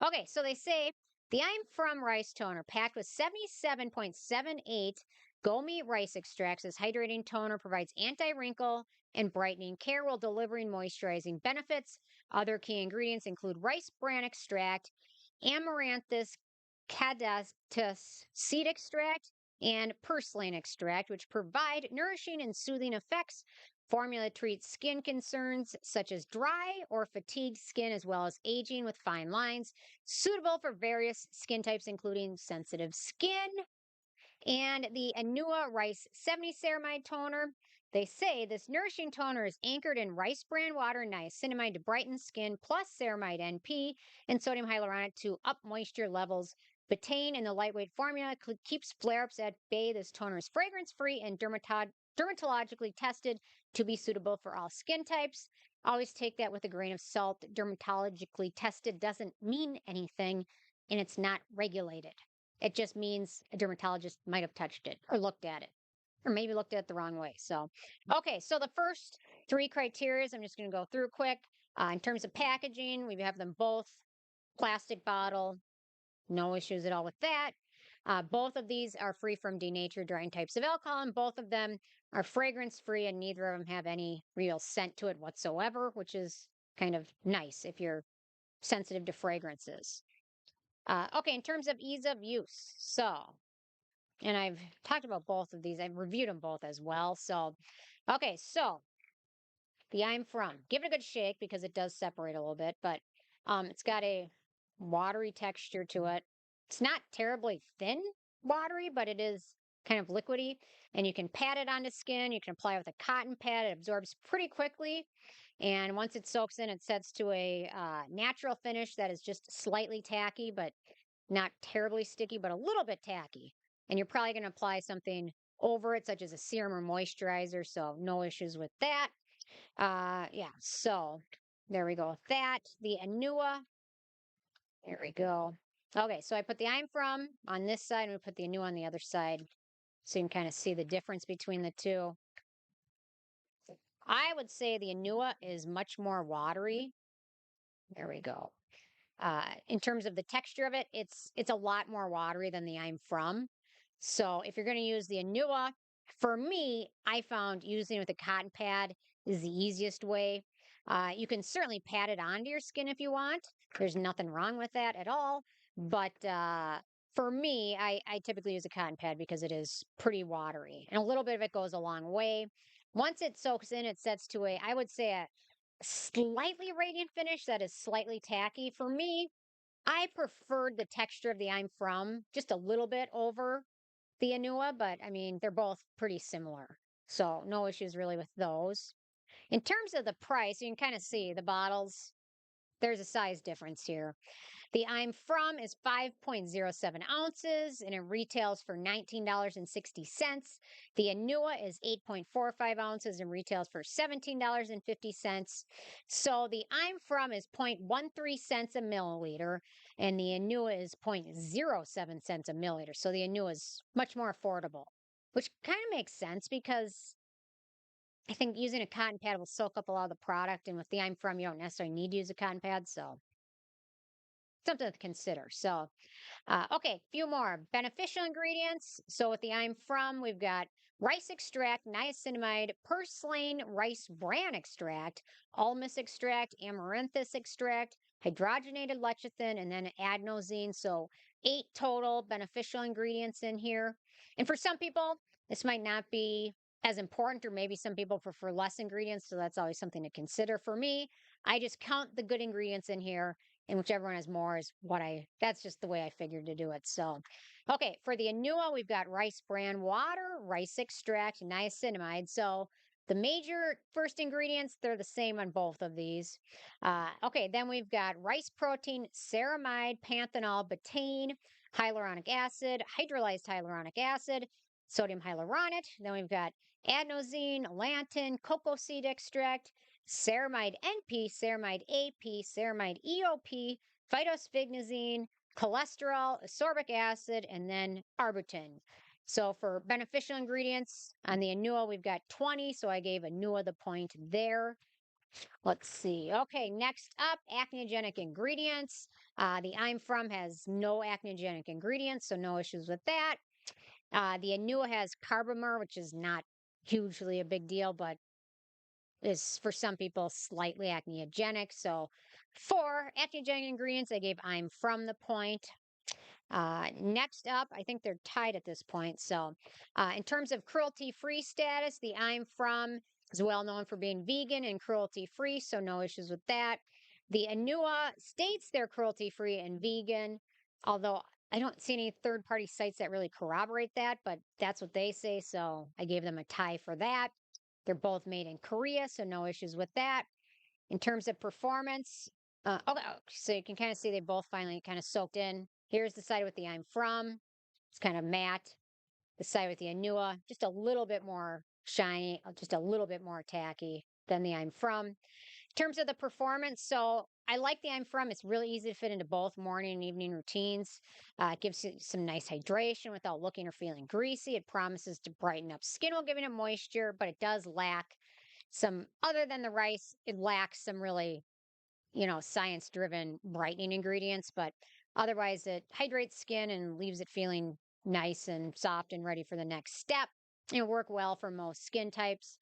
[SPEAKER 1] okay, so they say the I'm From Rice toner packed with 77.78 Gomi rice extracts. This hydrating toner provides anti-wrinkle and brightening care while delivering moisturizing benefits. Other key ingredients include rice bran extract, amaranthus cadatus seed extract, and purslane extract, which provide nourishing and soothing effects. Formula treats skin concerns such as dry or fatigued skin, as well as aging with fine lines, suitable for various skin types, including sensitive skin. And the Anua Rice 70 Ceramide Toner. They say this nourishing toner is anchored in rice bran water and niacinamide to brighten skin, plus ceramide NP and sodium hyaluronic to up moisture levels. Betaine in the lightweight formula keeps flare ups at bay. This toner is fragrance free and dermatologically tested to be suitable for all skin types. Always take that with a grain of salt. Dermatologically tested doesn't mean anything and it's not regulated. It just means a dermatologist might have touched it or looked at it or maybe looked at it the wrong way. So, okay, so the first three criteria, I'm just going to go through quick. In terms of packaging, we have them both plastic bottle, no issues at all with that. Both of these are free from denatured drying types of alcohol, and both of them are fragrance free, and neither of them have any real scent to it whatsoever, which is kind of nice if you're sensitive to fragrances. Okay, in terms of ease of use, and I've talked about both of these, I've reviewed them both as well. So, okay, so the I'm From, give it a good shake because it does separate a little bit, but it's got a watery texture to it. It's not terribly thin watery, but it is kind of liquidy, and you can pat it onto skin. You can apply it with a cotton pad. It absorbs pretty quickly. And once it soaks in, it sets to a natural finish that is just slightly tacky, but not terribly sticky, but a little bit tacky. And you're probably going to apply something over it, such as a serum or moisturizer. So no issues with that. Yeah. So there we go with that. The Anua. There we go. Okay. So I put the I'm From on this side and we put the Anua on the other side. So you can kind of see the difference between the two. I would say the Anua is much more watery. There we go. In terms of the texture of it, it's a lot more watery than the I'm From. So if you're going to use the Anua, for me, I found using with a cotton pad is the easiest way. You can certainly pat it onto your skin if you want. There's nothing wrong with that at all. But for me, I typically use a cotton pad because it is pretty watery, and a little bit of it goes a long way. Once it soaks in, it sets to I would say a slightly radiant finish that is slightly tacky. For me, I preferred the texture of the I'm From just a little bit over the Anua, but I mean, they're both pretty similar. So no issues really with those. In terms of the price, you can kind of see the bottles. There's a size difference here. The I'm From is 5.07 ounces and it retails for $19.60. The Anua is 8.45 ounces and retails for $17.50. So the I'm From is 0.13 cents a milliliter and the Anua is 0.07 cents a milliliter. So the Anua is much more affordable, which kind of makes sense because I think using a cotton pad will soak up a lot of the product. And with the I'm From, you don't necessarily need to use a cotton pad. So something to consider. So, okay, few more beneficial ingredients. So with the I'm From, we've got rice extract, niacinamide, purslane rice bran extract, almus extract, amaranthus extract, hydrogenated lecithin, and then adenosine. So 8 total beneficial ingredients in here. And for some people, this might not be as important, or maybe some people prefer less ingredients. So that's always something to consider. For me, I just count the good ingredients in here and whichever one has more is that's just the way I figured to do it. So, okay, for the Anua, we've got rice bran water, rice extract, niacinamide. So, the major first ingredients, they're the same on both of these. Okay, then we've got rice protein, ceramide, panthenol, betaine, hyaluronic acid, hydrolyzed hyaluronic acid, sodium hyaluronate. Then we've got adenosine, lantan, cocoa seed extract, ceramide NP, ceramide AP, ceramide EOP, phytosphingosine, cholesterol, ascorbic acid, and then arbutin. So for beneficial ingredients on the Anua, we've got 20. So I gave Anua the point there. Let's see. Okay, next up, acneogenic ingredients. The I'm From has no acneogenic ingredients, so no issues with that. The Anua has carbomer, which is not hugely a big deal, but is for some people slightly acneogenic. So for acneogenic ingredients, I gave I'm From the point. Next up, I think they're tied at this point. So, in terms of cruelty free status, the I'm From is well known for being vegan and cruelty free, so no issues with that. The Anua states they're cruelty free and vegan, although I don't see any third party sites that really corroborate that, but that's what they say, so I gave them a tie for that. They're both made in Korea, so no issues with that. In terms of performance, okay, so you can kind of see they both finally kind of soaked in. Here's the side with the I'm From. It's kind of matte. The side with the Anua, just a little bit more shiny, just a little bit more tacky than the I'm From. In terms of the performance, so I like the I'm From. It's really easy to fit into both morning and evening routines. It gives you some nice hydration without looking or feeling greasy. It promises to brighten up skin while giving it moisture, but it does lack some, other than the rice, it lacks some really, science driven brightening ingredients, but otherwise it hydrates skin and leaves it feeling nice and soft and ready for the next step. It'll work well for most skin types.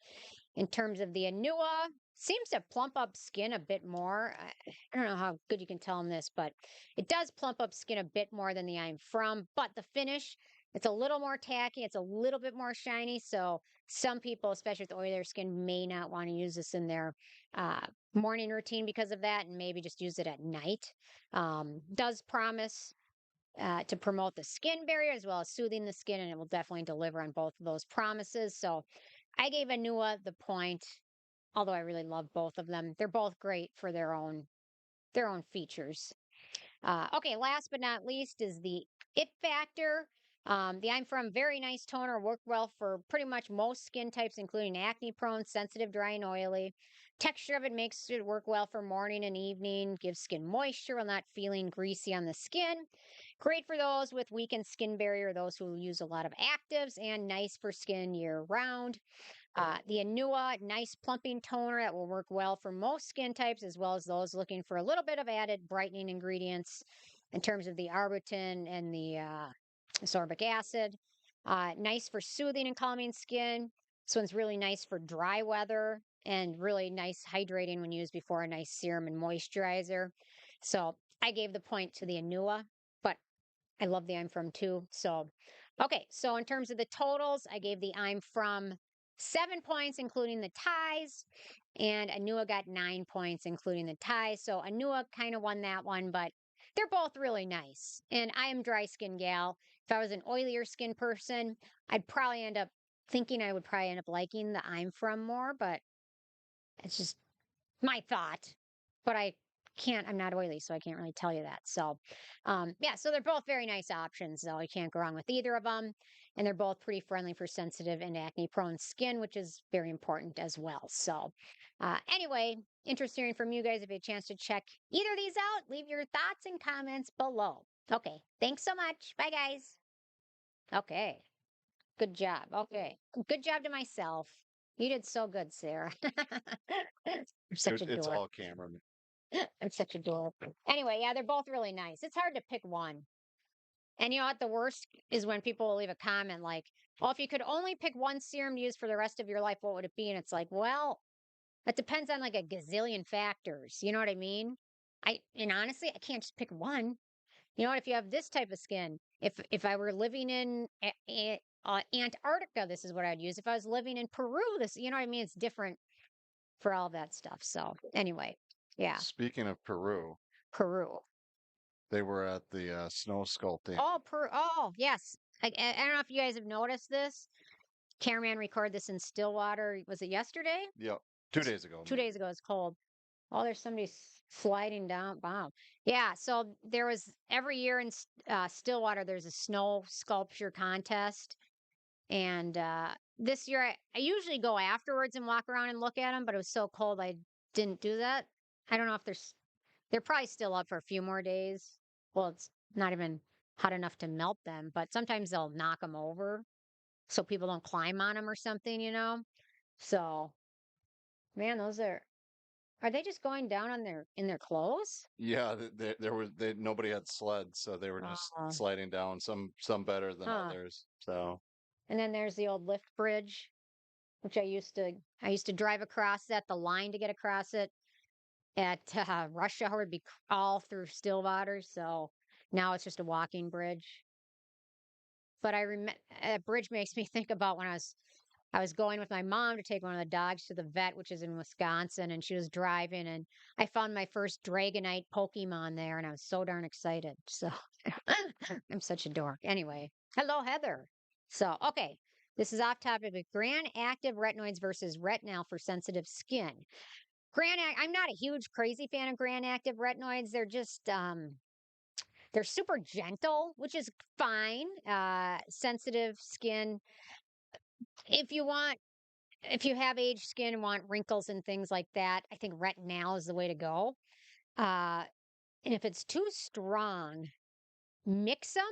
[SPEAKER 1] In terms of the Anua, seems to plump up skin a bit more. I don't know how good you can tell in this, but it does plump up skin a bit more than the I'm From. But the finish, it's a little more tacky. It's a little bit more shiny. So some people, especially with oilier skin, may not want to use this in their uh, morning routine because of that, and maybe just use it at night. Does promise to promote the skin barrier as well as soothing the skin, and it will definitely deliver on both of those promises. So I gave Anua the point, although I really love both of them. They're both great for their own features. Okay, last but not least is the it factor. The I'm From very nice toner work well for pretty much most skin types, including acne prone, sensitive, dry, and oily. Texture of it makes it work well for morning and evening, gives skin moisture while not feeling greasy on the skin. Great for those with weakened skin barrier, those who use a lot of actives, and nice for skin year round. The Anua, nice plumping toner that will work well for most skin types, as well as those looking for a little bit of added brightening ingredients in terms of the arbutin and the ascorbic acid. Nice for soothing and calming skin. This one's really nice for dry weather and really nice hydrating when used before a nice serum and moisturizer. So I gave the point to the Anua, but I love the I'm From too. So, okay. So in terms of the totals, I gave the I'm From 7 points, including the ties, and Anua got 9 points, including the ties. So Anua kind of won that one, but they're both really nice. And I am dry skin gal. If I was an oilier skin person, I'd probably end up thinking I would probably end up liking the I'm From more, but it's just my thought, but I'm not oily, so I can't really tell you that. So, yeah, so they're both very nice options, though. You can't go wrong with either of them. And they're both pretty friendly for sensitive and acne prone skin, which is very important as well. So, anyway, interested hearing from you guys. If you have a chance to check either of these out, leave your thoughts and comments below. Okay, thanks so much. Bye, guys. Okay, good job. Okay, good job to myself. You did so good, Sarah. You're such a
[SPEAKER 2] It's
[SPEAKER 1] dork.
[SPEAKER 2] all cameraman.
[SPEAKER 1] I'm such a dork. Anyway, yeah, they're both really nice. It's hard to pick one. And you know what? The worst is when people will leave a comment like, well, if you could only pick one serum to use for the rest of your life, what would it be? And it's like, well, it depends on like a gazillion factors. You know what I mean? And honestly, I can't just pick one. You know what? If you have this type of skin, if I were living in Antarctica, this is what I'd use. If I was living in Peru, this, you know what I mean? It's different for all that stuff. So anyway, yeah,
[SPEAKER 2] Speaking of Peru,
[SPEAKER 1] Peru.
[SPEAKER 2] they were at the snow sculpting.
[SPEAKER 1] Oh, yes. I don't know if you guys have noticed this. cameraman recorded this in Stillwater. Was it yesterday?
[SPEAKER 2] Yep. 2 days ago,
[SPEAKER 1] 2 days
[SPEAKER 2] maybe.
[SPEAKER 1] ago. It's cold. Oh, there's somebody sliding down. Wow. Yeah. So there was every year in Stillwater, there's a snow sculpture contest. And this year, I usually go afterwards and walk around and look at them, but it was so cold, I didn't do that. I don't know if they're probably still up for a few more days. Well, it's not even hot enough to melt them, but sometimes they'll knock them over so people don't climb on them or something, you know? So, man, are they just going down on in their clothes?
[SPEAKER 2] Yeah, there was nobody had sleds, so they were just
[SPEAKER 1] Oh,
[SPEAKER 2] sliding down. Some better than
[SPEAKER 1] huh.
[SPEAKER 2] others. So
[SPEAKER 1] And then there's the old lift bridge, which I used to drive across that, the line to get across it at rush hour would be all through Stillwater. So now it's just a walking bridge. But I remember that bridge makes me think about when I was going with my mom to take one of the dogs to the vet, which is in Wisconsin, and she was driving, and I found my first Dragonite Pokemon there, and I was so darn excited. So I'm such a dork. Anyway, hello, Heather. So, okay, this is off topic with Grand Active Retinoids versus Retinol for sensitive skin. I'm not a huge crazy fan of Grand Active Retinoids. They're super gentle, which is fine. Sensitive skin. If you want if you have aged skin and want wrinkles and things like that, I think retinol is the way to go. Uh, and if it's too strong, mix them.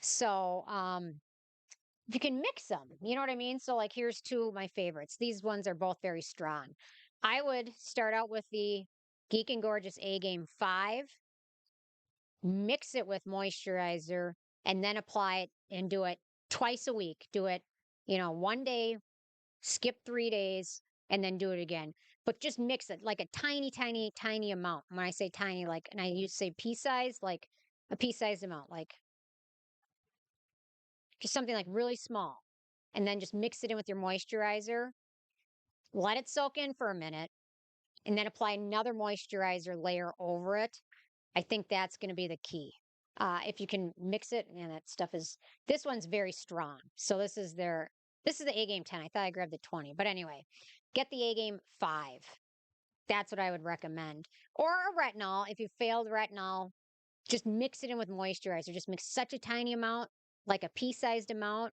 [SPEAKER 1] So, if you can mix them, you know what I mean? So, like, here's two of my favorites. These ones are both very strong. I would start out with the Geek and Gorgeous A Game 5, mix it with moisturizer, and then apply it and do it twice a week. Do it, one day, skip 3 days, and then do it again. But just mix it like a tiny, tiny, tiny amount. When I say tiny, like, and I used to say pea size, like a pea sized amount, like just something like really small. And then just mix it in with your moisturizer, let it soak in for a minute, and then apply another moisturizer layer over it. I think that's going to be the key. If you can mix it, and this one's very strong. So this is the A Game 10. I thought I grabbed the 20, but anyway, get the A Game 5. That's what I would recommend. Or a retinol. If you failed retinol, just mix it in with moisturizer. Just mix such a tiny amount, like a pea sized amount.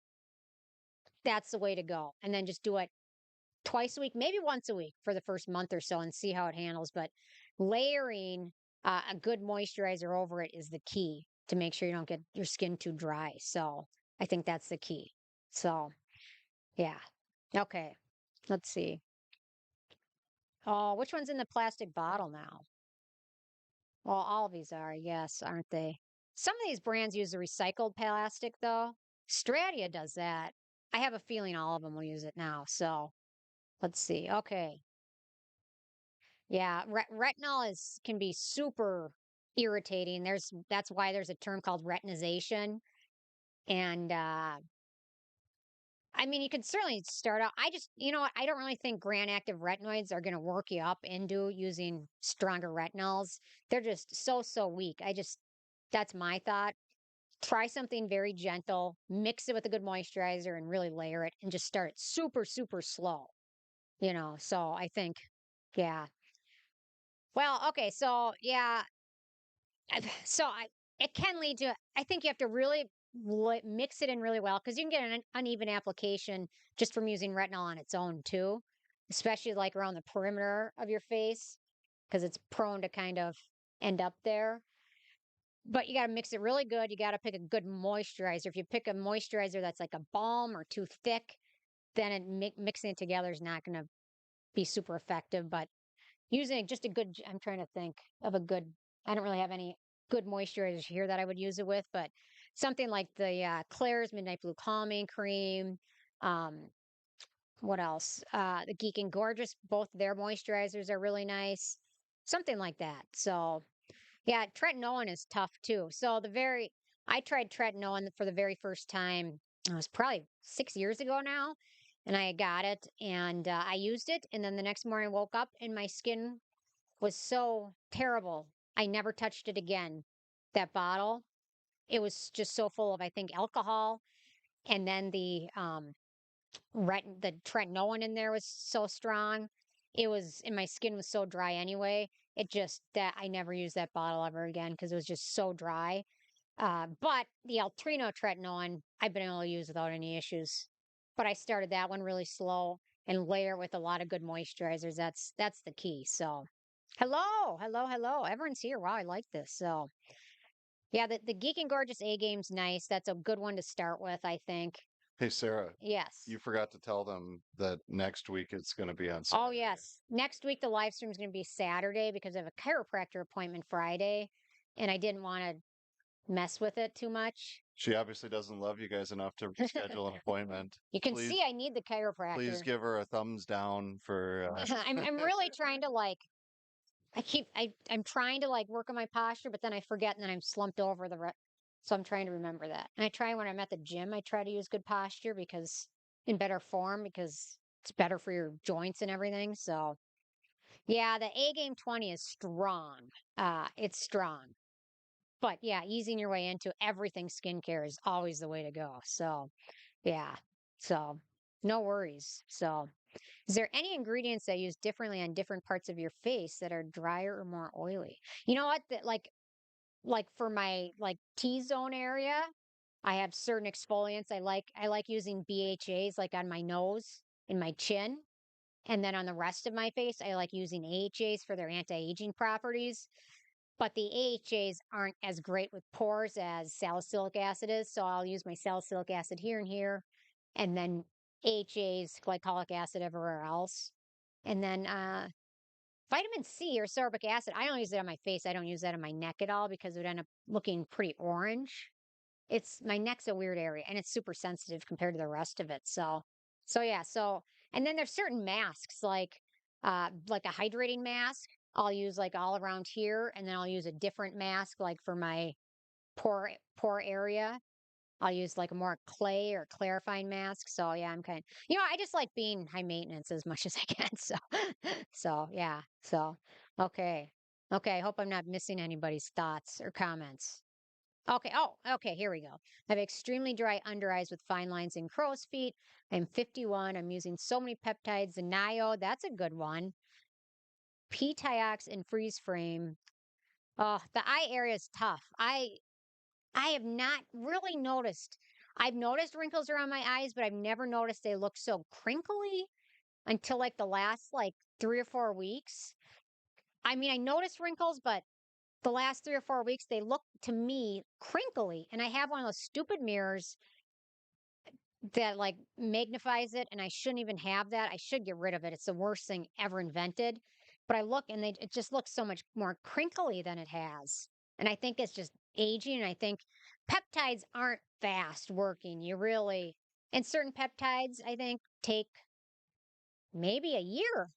[SPEAKER 1] That's the way to go. And then just do it twice a week, maybe once a week for the first month or so and see how it handles. But layering a good moisturizer over it is the key to make sure you don't get your skin too dry. So I think that's the key. So, yeah. Okay. Let's see. Oh, which one's in the plastic bottle now? Well, all of these are, yes, aren't they? Some of these brands use the recycled plastic, though. Stratia does that. I have a feeling all of them will use it now. So let's see. Okay. Yeah, retinol is can be super irritating. That's why there's a term called retinization. And I mean, you can certainly start out. You know what? I don't really think Grand Active retinoids are going to work you up into using stronger retinols. They're just so weak. That's my thought. Try something very gentle, mix it with a good moisturizer, and really layer it, and just start it super slow. So I think, yeah. Well, okay, so yeah, so it can lead to. I think you have to really mix it in really well because you can get an uneven application just from using retinol on its own too, especially like around the perimeter of your face because it's prone to kind of end up there. But you got to mix it really good. You got to pick a good moisturizer. If you pick a moisturizer that's like a balm or too thick, then mixing it together is not going to be super effective. But using just a good, I'm trying to think of a good, I don't really have any good moisturizers here that I would use it with, but something like the Claire's Midnight Blue Calming Cream. Um, what else? The Geek and Gorgeous, both their moisturizers are really nice. Something like that. So, yeah, tretinoin is tough too. I tried tretinoin for the very first time. It was probably 6 years ago now, and I got it and I used it. And then the next morning, I woke up and my skin was so terrible. I never touched it again. That bottle, it was just so full of, I think, alcohol, and then the tretinoin in there was so strong. It was, and my skin was so dry anyway. It just that I never used that bottle ever again because it was just so dry. But the Altrino tretinoin, I've been able to use without any issues. But I started that one really slow and layer with a lot of good moisturizers. That's the key. So, hello, hello, hello. Everyone's here. Wow, I like this. So, yeah, the Geek and Gorgeous A game's nice. That's a good one to start with, I think.
[SPEAKER 2] Hey, Sarah,
[SPEAKER 1] Yes.
[SPEAKER 2] you forgot to tell them that next week it's going to be on
[SPEAKER 1] Oh,
[SPEAKER 2] Saturday.
[SPEAKER 1] yes. Next week, the live stream is going to be Saturday because I have a chiropractor appointment Friday, and I didn't want to mess with it too much.
[SPEAKER 2] She obviously doesn't love you guys enough to reschedule an appointment.
[SPEAKER 1] You can
[SPEAKER 2] Please,
[SPEAKER 1] see I need the
[SPEAKER 2] please
[SPEAKER 1] chiropractor.
[SPEAKER 2] give her a thumbs down for.
[SPEAKER 1] I'm really trying to like I'm trying to like work on my posture, but then I forget and then I'm slumped over so I'm trying to remember that. And I try when I'm at the gym, I try to use good posture because in better form because it's better for your joints and everything. So yeah, the A game 20 is strong. It's strong. But yeah, easing your way into everything skincare is always the way to go. So yeah. So no worries. So is there any ingredients that you use differently on different parts of your face that are drier or more oily? You know what? That like for my like T zone area, I have certain exfoliants. I like using BHAs like on my nose and my chin. And then on the rest of my face, I like using AHAs for their anti-aging properties. But the AHAs aren't as great with pores as salicylic acid is. So I'll use my salicylic acid here and here, and then AHAs, glycolic acid everywhere else. And then vitamin C or sorbic acid, I don't use it on my face. I don't use that on my neck at all because it would end up looking pretty orange. It's my neck's a weird area and it's super sensitive compared to the rest of it. So yeah, and then there's certain masks like a hydrating mask I'll use like all around here and then I'll use a different mask like for my pore area. I'll use like a more clay or clarifying mask. So yeah, I just like being high maintenance as much as I can. So yeah. So okay. Okay, I hope I'm not missing anybody's thoughts or comments. Okay. Oh, okay. Here we go. I have extremely dry under eyes with fine lines and crow's feet. I'm 51. I'm using so many peptides. And Nio, that's a good one. P-Tiox and freeze frame. Oh, the eye area is tough. I have not really noticed. I've noticed wrinkles around my eyes, but I've never noticed they look so crinkly until like the last like 3 or 4 weeks. I mean, I noticed wrinkles, but the last 3 or 4 weeks, they look to me crinkly. And I have one of those stupid mirrors that like magnifies it, and I shouldn't even have that. I should get rid of it. It's the worst thing ever invented. But I look and it just looks so much more crinkly than it has. And I think it's just aging. And I think peptides aren't fast working. And certain peptides, I think, take maybe a year.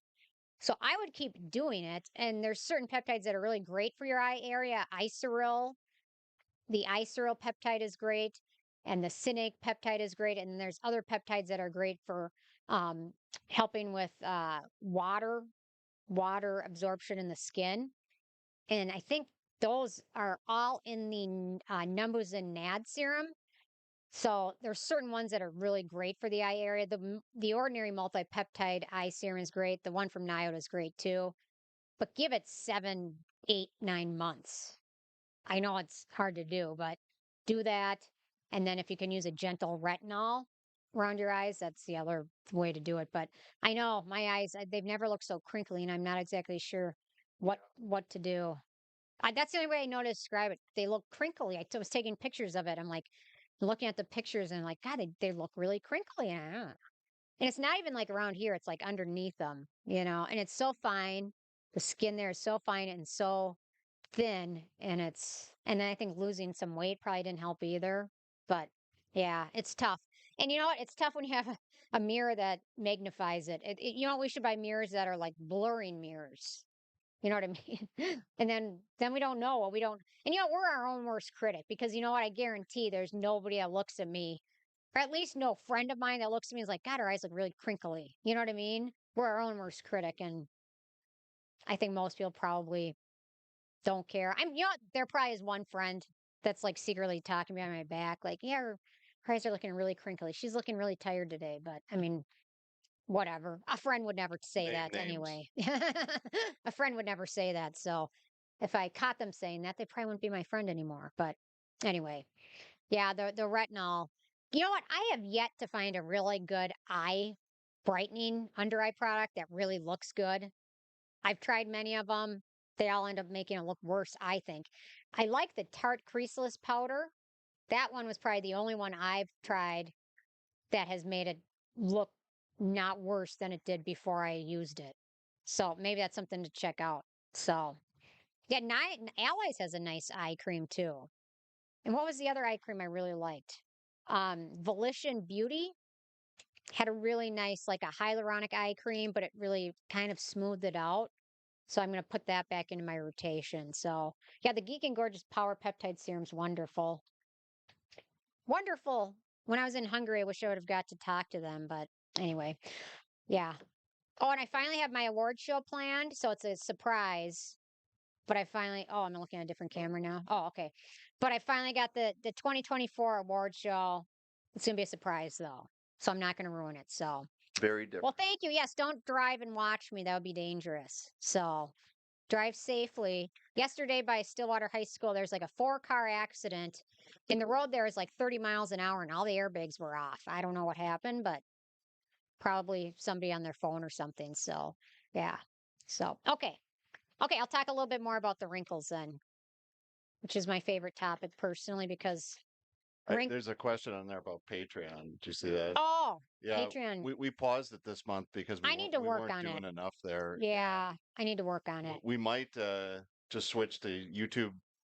[SPEAKER 1] So I would keep doing it. And there's certain peptides that are really great for your eye area. The isoryl peptide is great, and the cynic peptide is great. And then there's other peptides that are great for um, helping with water absorption in the skin. And I think those are all in the Numbuzin NAD serum. So there's certain ones that are really great for the eye area. The ordinary multi-peptide eye serum is great. The one from Niota is great too. But give it 7, 8, 9 months. I know it's hard to do, but do that. And then if you can use a gentle retinol around your eyes, that's the other way to do it. But I know my eyes, they've never looked so crinkly, and I'm not exactly sure what to do. That's the only way I know to describe it. They look crinkly. Was taking pictures of it. I'm like looking at the pictures and like, God, they look really crinkly. And it's not even like around here. It's like underneath them, and it's so fine. The skin there is so fine and so thin, and I think losing some weight probably didn't help either. But yeah, it's tough. And you know what? It's tough when you have a mirror that magnifies it. You know what? We should buy mirrors that are like blurring mirrors. You know what I mean? And then we don't know what we don't. And we're our own worst critic because you know what? I guarantee there's nobody that looks at me, or at least no friend of mine that looks at me is like, God, her eyes look really crinkly. You know what I mean? We're our own worst critic, and I think most people probably don't care. There probably is one friend that's like secretly talking behind my back, like, yeah, Her eyes are looking really crinkly. She's looking really tired today, but I mean, whatever. A friend would never say
[SPEAKER 2] Name
[SPEAKER 1] that
[SPEAKER 2] names.
[SPEAKER 1] anyway. A friend would never say that. So if I caught them saying that, they probably wouldn't be my friend anymore. But anyway, yeah, the retinol. You know what? I have yet to find a really good eye brightening under eye product that really looks good. I've tried many of them. They all end up making it look worse, I think. I like the Tarte Creaseless powder. That one was probably the only one I've tried that has made it look not worse than it did before I used it. So maybe that's something to check out. So yeah, Allies has a nice eye cream too. And what was the other eye cream I really liked? Volition Beauty had a really nice, like a hyaluronic eye cream, but it really kind of smoothed it out. So I'm going to put that back into my rotation. So yeah, the Geek and Gorgeous Power Peptide Serum's wonderful. Wonderful. When I was in Hungary, I wish I would have got to talk to them, but anyway, yeah. Oh, and I finally have my award show planned, so it's a surprise. But I finally, oh, I'm looking at a different camera now. Oh, okay. But I finally got the 2024 award show. It's gonna be a surprise though, so I'm not gonna ruin it. So,
[SPEAKER 2] Very
[SPEAKER 1] well,
[SPEAKER 2] different.
[SPEAKER 1] thank you. Yes, don't drive and watch me. That would be dangerous. So, drive safely. Yesterday by Stillwater High School, there's like a four-car accident. And the road there is like 30 miles an hour, and all the airbags were off. I don't know what happened, but probably somebody on their phone or something. So, yeah. So, okay. Okay, I'll talk a little bit more about the wrinkles then, which is my favorite topic personally because wrink
[SPEAKER 2] There's a question on there about Patreon. Did you see that?
[SPEAKER 1] oh,
[SPEAKER 2] Yeah,
[SPEAKER 1] Patreon.
[SPEAKER 2] we paused it this month because
[SPEAKER 1] I need to
[SPEAKER 2] we
[SPEAKER 1] work
[SPEAKER 2] weren't
[SPEAKER 1] on it.
[SPEAKER 2] doing enough there. Yeah,
[SPEAKER 1] Yeah, I need to work on it.
[SPEAKER 2] we might just switch to YouTube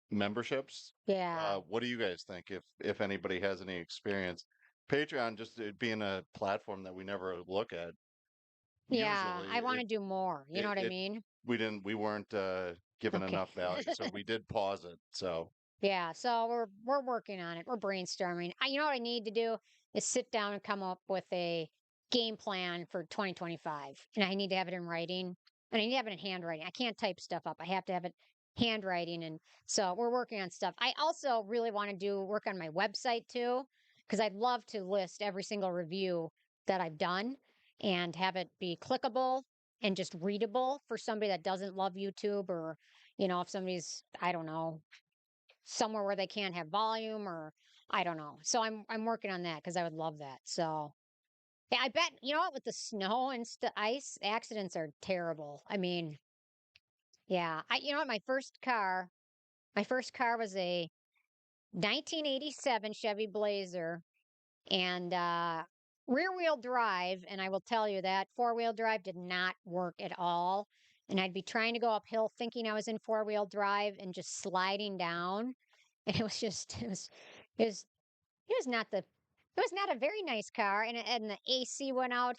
[SPEAKER 2] memberships.
[SPEAKER 1] Yeah.
[SPEAKER 2] What do you guys think if anybody has any experience? Patreon just it being a platform that we never look at.
[SPEAKER 1] Yeah,
[SPEAKER 2] Usually
[SPEAKER 1] I want to do more. You know what I
[SPEAKER 2] it
[SPEAKER 1] mean?
[SPEAKER 2] we weren't given
[SPEAKER 1] Okay.
[SPEAKER 2] enough value, so we did pause it. So
[SPEAKER 1] Yeah, so we're working on it. We're brainstorming. You know what I need to do is sit down and come up with a game plan for 2025. And I need to have it in writing. And I need to have it in handwriting. I can't type stuff up. I have to have it handwriting. And so we're working on stuff. I also really want to do work on my website too, because I'd love to list every single review that I've done and have it be clickable and just readable for somebody that doesn't love YouTube or, if somebody's, I don't know, somewhere where they can't have volume or I don't know. So I'm working on that because I would love that. So yeah, I bet you know what with the snow and ice accidents are terrible. I mean, yeah, I you know what my first car was a 1987 Chevy Blazer and rear wheel drive, and I will tell you that four-wheel drive did not work at all. And I'd be trying to go uphill thinking I was in four-wheel drive and just sliding down. And it was just it was it was not the it was not a very nice car, and the AC went out,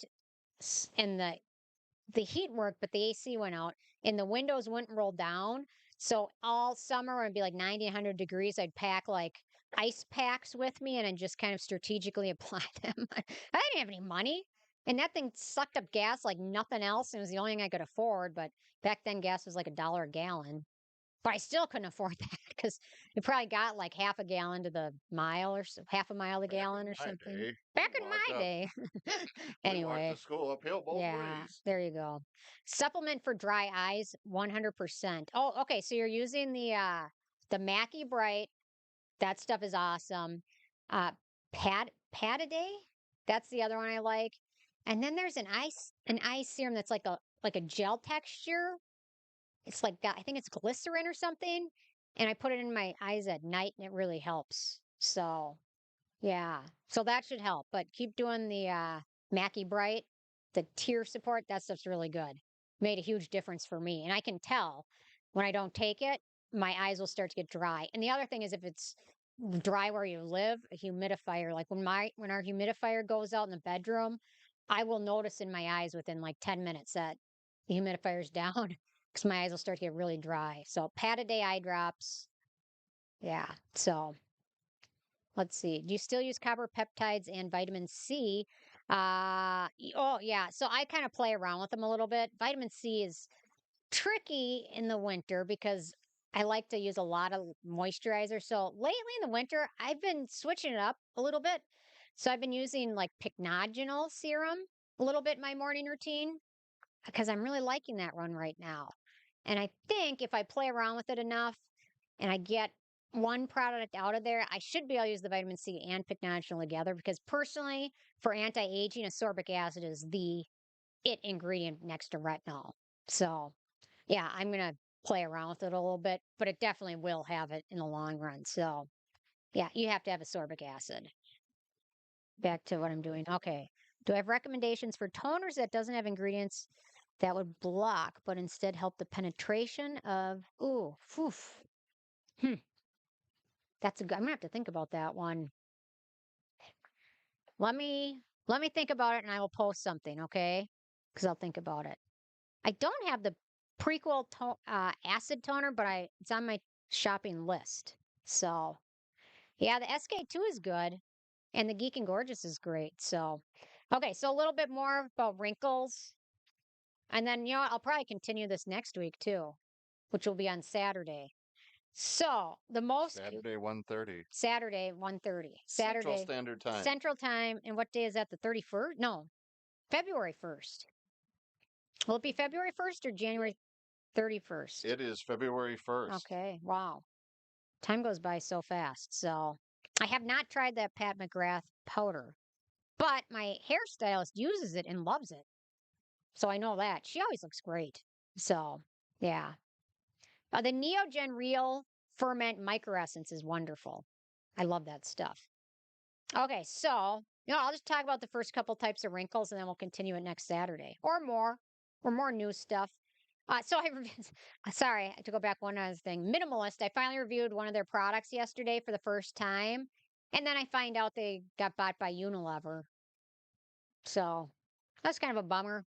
[SPEAKER 1] and the heat worked, but the AC went out, and the windows wouldn't roll down. So all summer, when it'd be like 90, 100 degrees, I'd pack like ice packs with me and then just kind of strategically apply them. I didn't have any money. And that thing sucked up gas like nothing else. And it was the only thing I could afford. But back then, gas was like $1 a gallon. But I still couldn't afford that because it probably got like half a gallon to the mile or so, half a mile a
[SPEAKER 2] back in
[SPEAKER 1] gallon or
[SPEAKER 2] my
[SPEAKER 1] something.
[SPEAKER 2] day,
[SPEAKER 1] Back in my day.
[SPEAKER 2] we walked to
[SPEAKER 1] Anyway,
[SPEAKER 2] school uphill both
[SPEAKER 1] yeah,
[SPEAKER 2] ways.
[SPEAKER 1] there you go. Supplement for dry eyes, 100%. Oh, okay. So you're using the Mackie Bright. That stuff is awesome. Uh Pat a day. That's the other one I like. And then there's an eye serum that's like a gel texture. It's like I think it's glycerin or something. And I put it in my eyes at night and it really helps. So yeah. So that should help. But keep doing the Mackie Bright, the tear support. That stuff's really good. Made a huge difference for me. And I can tell when I don't take it, my eyes will start to get dry. And the other thing is if it's dry where you live, a humidifier, like when our humidifier goes out in the bedroom, I will notice in my eyes within like 10 minutes that the humidifier's down because my eyes will start to get really dry. So pat a day eye drops. Yeah. So let's see. Do you still use copper peptides and vitamin C? Oh, yeah. So I kind of play around with them a little bit. Vitamin C is tricky in the winter because I like to use a lot of moisturizer. So lately in the winter, I've been switching it up a little bit. So I've been using like pycnogenol serum a little bit in my morning routine because I'm really liking that run right now. And I think if I play around with it enough and I get one product out of there, I should be able to use the vitamin C and pycnogenol together because personally, for anti-aging, ascorbic acid is the it ingredient next to retinol. So yeah, I'm gonna play around with it a little bit, but it definitely will have it in the long run. So yeah, you have to have ascorbic acid. Back to what I'm doing. Okay. Do I have recommendations for toners that doesn't have ingredients that would block, but instead help the penetration of? Ooh, poof. Hmm. That's a good. I'm gonna have to think about that one. Let me let me think about it, and I will post something. Okay, because I'll think about it. I don't have the acid toner, but I it's on my shopping list. So yeah, the SK2 is good, and the Geek and Gorgeous is great. So okay, so a little bit more about wrinkles, and then I'll probably continue this next week too, which will be on Saturday. So the most
[SPEAKER 2] Saturday 1:30
[SPEAKER 1] Saturday 1:30
[SPEAKER 2] Central
[SPEAKER 1] Saturday
[SPEAKER 2] Standard Time.
[SPEAKER 1] Central Time, and what day is that? The 31st? No, February 1st. Will it be February 1st or January 31st?
[SPEAKER 2] It is February 1st.
[SPEAKER 1] Okay, wow. Time goes by so fast. So I have not tried that Pat McGrath powder, but my hairstylist uses it and loves it. So I know that. She always looks great. So yeah. The Neogen Real Ferment Microessence is wonderful. I love that stuff. Okay, so I'll just talk about the first couple types of wrinkles and then we'll continue it next Saturday or more new stuff. Sorry, to go back one other thing. Minimalist, I finally reviewed one of their products yesterday for the first time. And then I find out they got bought by Unilever. So that's kind of a bummer.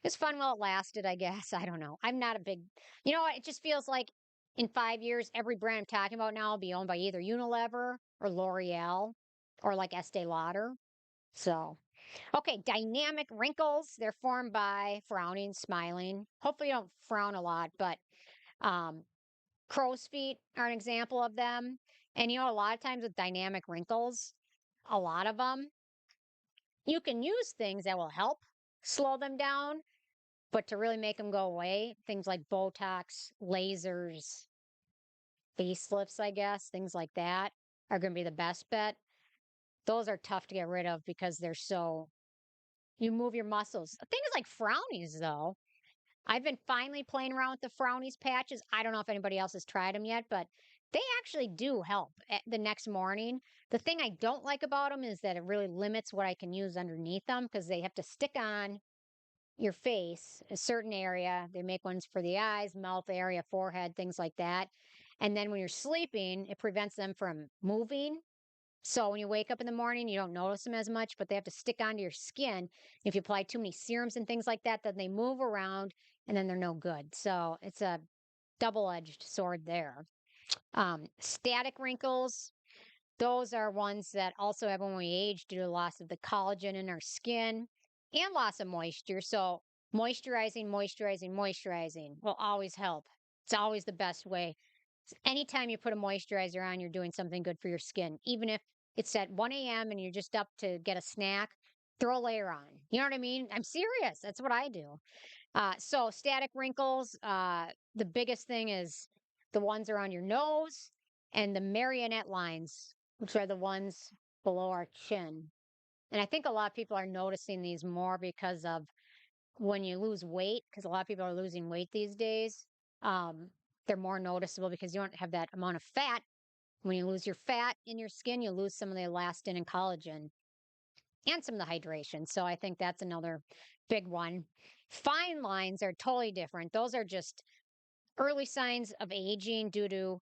[SPEAKER 1] It's fun while it lasted, I guess. I don't know. I'm not a big, you know what? It just feels like in 5 years, every brand I'm talking about now will be owned by either Unilever or L'Oreal or like Estee Lauder. So, okay, dynamic wrinkles. They're formed by frowning, smiling. Hopefully, you don't frown a lot, but um, crow's feet are an example of them. And a lot of times with dynamic wrinkles, a lot of them, you can use things that will help slow them down, but to really make them go away, things like Botox, lasers, facelifts, I guess, things like that are going to be the best bet. Those are tough to get rid of because you move your muscles. Things like frownies, though. I've been finally playing around with the frownies patches. I don't know if anybody else has tried them yet, but they actually do help the next morning. The thing I don't like about them is that it really limits what I can use underneath them because they have to stick on your face, a certain area. They make ones for the eyes, mouth area, forehead, things like that. And then when you're sleeping, it prevents them from moving. So when you wake up in the morning, you don't notice them as much, but they have to stick onto your skin. If you apply too many serums and things like that, then they move around and then they're no good. So it's a double-edged sword there. Static wrinkles, those are ones that also happen when we age due to loss of the collagen in our skin and loss of moisture. So moisturizing will always help. It's always the best way. Anytime you put a moisturizer on, you're doing something good for your skin. Even if it's at 1 a.m. and you're just up to get a snack, throw a layer on. You know what I mean? I'm serious. That's what I do. So static wrinkles, the biggest thing is the ones around your nose and the marionette lines, which are the ones below our chin. And I think a lot of people are noticing these more because of when you lose weight, because a lot of people are losing weight these days. Um, they're more noticeable because you don't have that amount of fat. When you lose your fat in your skin, you lose some of the elastin and collagen and some of the hydration. So I think that's another big one. Fine lines are totally different. Those are just early signs of aging due to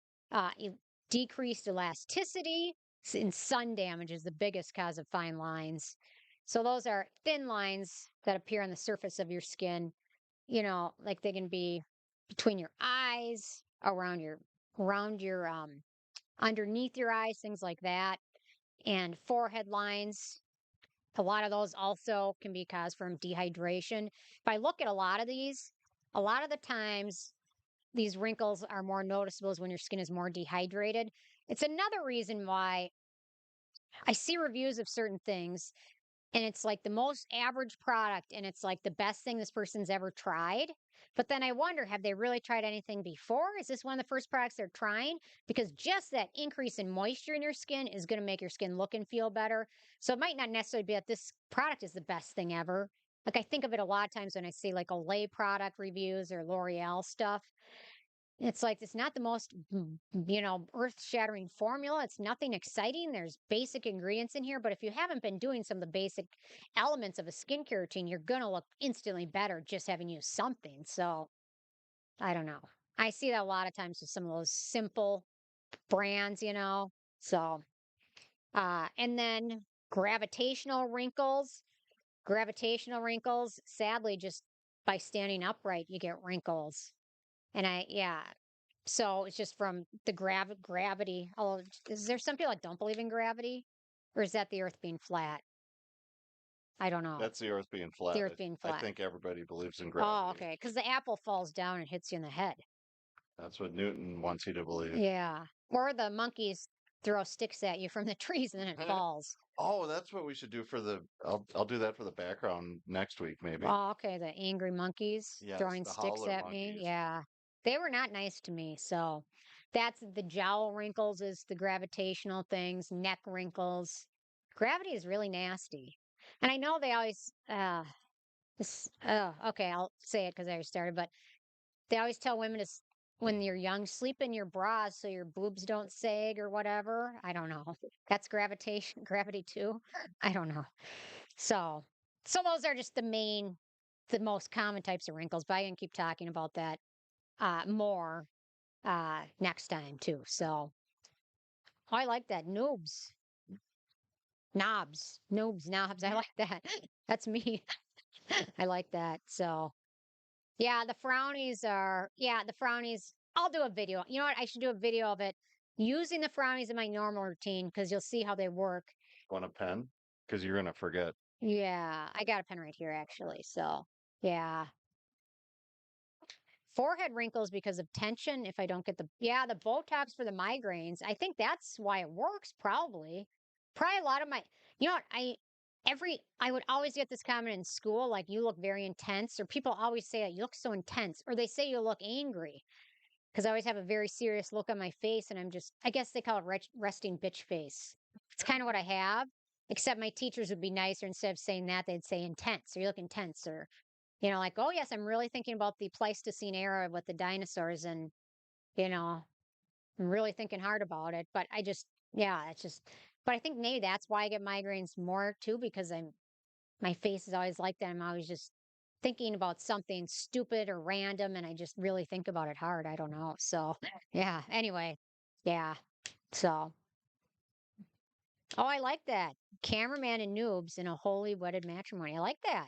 [SPEAKER 1] decreased elasticity and sun damage is the biggest cause of fine lines. So those are thin lines that appear on the surface of your skin. Like they can be between your eyes, around your underneath your eyes, things like that, and forehead lines. A lot of those also can be caused from dehydration. If I look at a lot of the times these wrinkles are more noticeable is when your skin is more dehydrated. It's another reason why I see reviews of certain things and it's like the most average product and it's like the best thing this person's ever tried. But then I wonder, have they really tried anything before? Is this one of the first products they're trying? Because just that increase in moisture in your skin is going to make your skin look and feel better. So it might not necessarily be that this product is the best thing ever. Like I think of it a lot of times when I see like Olay product reviews or L'Oreal stuff. It's like it's not the most, earth-shattering formula. It's nothing exciting. There's basic ingredients in here, but if you haven't been doing some of the basic elements of a skincare routine, you're gonna look instantly better just having used something. So I don't know. I see that a lot of times with some of those simple brands. So and then gravitational wrinkles. Gravitational wrinkles, sadly, just by standing upright, you get wrinkles. And yeah. So it's just from the gravity. Oh, is there some people that don't believe in gravity? Or is that the earth being flat? I don't know.
[SPEAKER 2] That's the Earth being
[SPEAKER 1] The
[SPEAKER 2] flat.
[SPEAKER 1] earth being
[SPEAKER 2] I
[SPEAKER 1] flat.
[SPEAKER 2] think everybody believes in
[SPEAKER 1] Oh,
[SPEAKER 2] gravity.
[SPEAKER 1] okay. Because the apple falls down and hits you in the head.
[SPEAKER 2] That's what Newton wants you to believe.
[SPEAKER 1] Yeah. Or the monkeys throw sticks at you from the trees and then it falls.
[SPEAKER 2] Oh, that's what we should do for the. I'll do that for the background next week, maybe.
[SPEAKER 1] Oh, okay. The angry monkeys
[SPEAKER 2] Yes,
[SPEAKER 1] throwing
[SPEAKER 2] the
[SPEAKER 1] sticks
[SPEAKER 2] howler
[SPEAKER 1] at me.
[SPEAKER 2] monkeys.
[SPEAKER 1] Yeah. They were not nice to me. So that's the jowl wrinkles, is the gravitational things, neck wrinkles. Gravity is really nasty. And I know they always, okay, I'll say it because I already started, but they always tell women to, when you're young, sleep in your bras so your boobs don't sag or whatever. I don't know. That's gravitation, gravity too. I don't know. So, so those are just the most common types of wrinkles. But I can keep talking about that more next time too. So, oh, I like that. Knobs. I like that. That's me. I like that. So, yeah, the frownies. I'll do a video. You know what? I should do a video of it using the frownies in my normal routine because you'll see how they work.
[SPEAKER 2] Want a pen? Because you're gonna forget.
[SPEAKER 1] Yeah, I got a pen right here actually. So, yeah. Forehead wrinkles because of tension if I don't get the Botox for the migraines. I think that's why it works probably. Probably a lot of my you know what, I would always get this comment in school, like you look very intense, or people always say that you look so intense, or they say you look angry because I always have a very serious look on my face and I guess they call it resting bitch face. It's kind of what I have, except my teachers would be nicer. Instead of saying that, they'd say intense, or you look intense, or like, oh, yes, I'm really thinking about the Pleistocene era with the dinosaurs and, you know, I'm really thinking hard about it. But yeah, but I think maybe that's why I get migraines more too, because my face is always like that. I'm always just thinking about something stupid or random and I just really think about it hard. I don't know. So, yeah, anyway, yeah. So, oh, I like that. Cameraman and noobs in a holy wedded matrimony. I like that.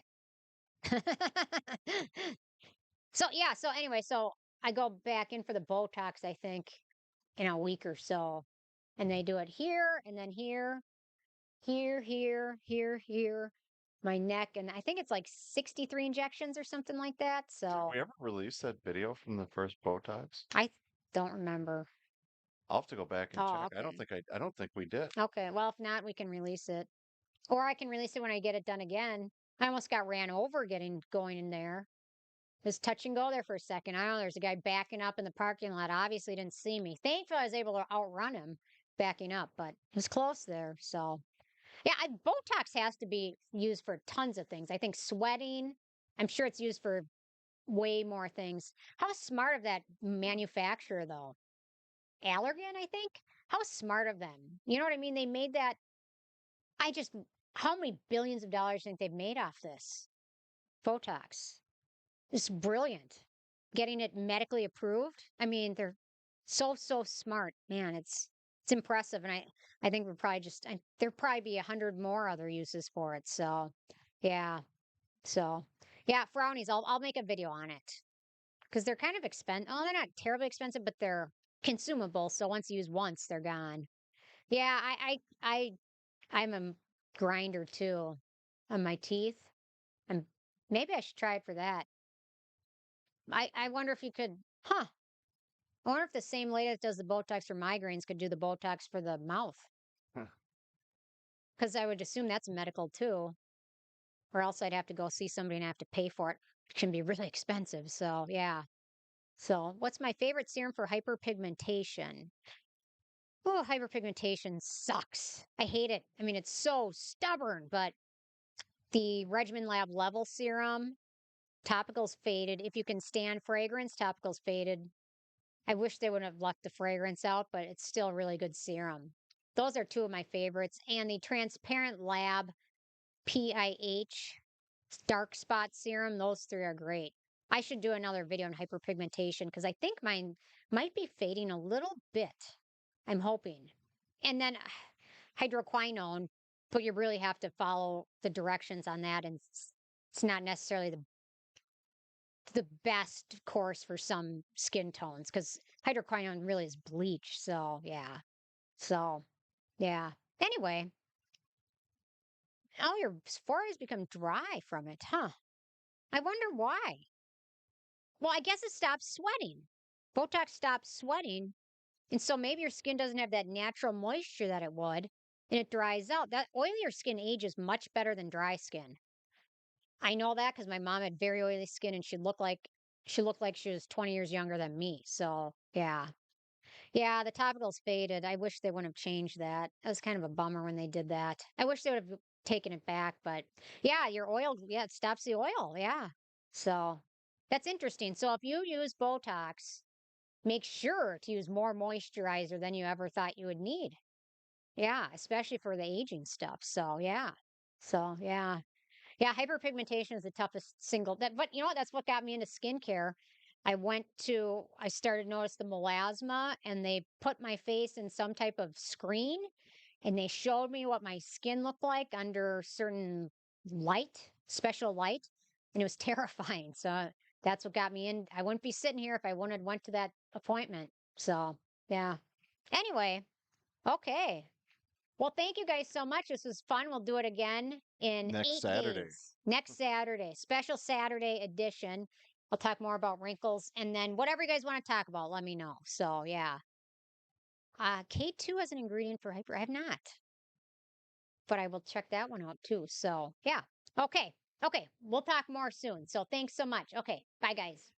[SPEAKER 1] So yeah, so anyway, so I go back in for the Botox, I think, in a week or so. And they do it here and then here, my neck, and I think it's like 63 injections or something like that.
[SPEAKER 2] Did
[SPEAKER 1] So
[SPEAKER 2] we ever release that video from the first Botox?
[SPEAKER 1] I don't remember.
[SPEAKER 2] I'll have to go back and
[SPEAKER 1] Oh,
[SPEAKER 2] check.
[SPEAKER 1] okay.
[SPEAKER 2] I don't think we did.
[SPEAKER 1] Okay. Well, if not, we can release it. Or I can release it when I get it done again. I almost got ran over getting going in there. Just touch and go there for a second. I don't know. There's a guy backing up in the parking lot. Obviously didn't see me. Thankfully, I was able to outrun him backing up, but it was close there. So, yeah, Botox has to be used for tons of things. I think sweating, I'm sure it's used for way more things. How smart of that manufacturer, though? Allergan, I think? How smart of them. You know what I mean? They made that. I just, how many billions of dollars do you think they've made off this? Botox. It's brilliant. Getting it medically approved. I mean, they're so smart, man. It's impressive, and I think we're probably there'll probably be 100 more other uses for it. So, yeah, so yeah, frownies. I'll make a video on it because they're kind of expensive. Oh, they're not terribly expensive, but they're consumable. So once you use once, they're gone. Yeah, I'm a grinder too on my teeth, and maybe I should try it for that. I wonder if you could, huh? I wonder if the same lady that does the Botox for migraines could do the Botox for the mouth. because I would assume that's medical too, or else I'd have to go see somebody and I have to pay for it. It can be really expensive. So, yeah. So, what's my favorite serum for hyperpigmentation? Oh, hyperpigmentation sucks. I hate it. I mean, it's so stubborn, but the Regimen Lab Level Serum, topicals faded. If you can stand fragrance, topicals faded. I wish they would have left the fragrance out, but it's still a really good serum. Those are two of my favorites. And the Transparent Lab PIH dark spot serum, those three are great. I should do another video on hyperpigmentation because I think mine might be fading a little bit. I'm hoping. And then hydroquinone, but you really have to follow the directions on that. And it's not necessarily the best course for some skin tones because hydroquinone really is bleach. So, yeah. So, yeah. Anyway, oh, your foreheads become dry from it, huh? I wonder why. Well, I guess it stops sweating. Botox stops sweating. And so maybe your skin doesn't have that natural moisture that it would, and it dries out. That oilier skin ages much better than dry skin. I know that because my mom had very oily skin and she looked like she was 20 years younger than me. So yeah. Yeah, the topicals faded. I wish they wouldn't have changed that. That was kind of a bummer when they did that. I wish they would have taken it back, but yeah, your oil, yeah, it stops the oil. Yeah. So that's interesting. So if you use Botox, make sure to use more moisturizer than you ever thought you would need. Yeah, especially for the aging stuff. So yeah. So yeah. Yeah, hyperpigmentation is the toughest single that, but you know what? That's what got me into skincare. I started to notice the melasma and they put my face in some type of screen and they showed me what my skin looked like under certain light, special light, and it was terrifying. So that's what got me in. I wouldn't be sitting here if I wouldn't have went to that appointment. So yeah. Anyway, okay. Well, thank you guys so much. This was fun. We'll do it again in
[SPEAKER 2] Next
[SPEAKER 1] 8 days.
[SPEAKER 2] Saturday.
[SPEAKER 1] Next Saturday, special Saturday edition. I'll talk more about wrinkles and then whatever you guys want to talk about, let me know. So, yeah. K2 as an ingredient for hyper. I have not, but I will check that one out too. So, yeah. Okay. Okay. We'll talk more soon. So, thanks so much. Okay. Bye, guys.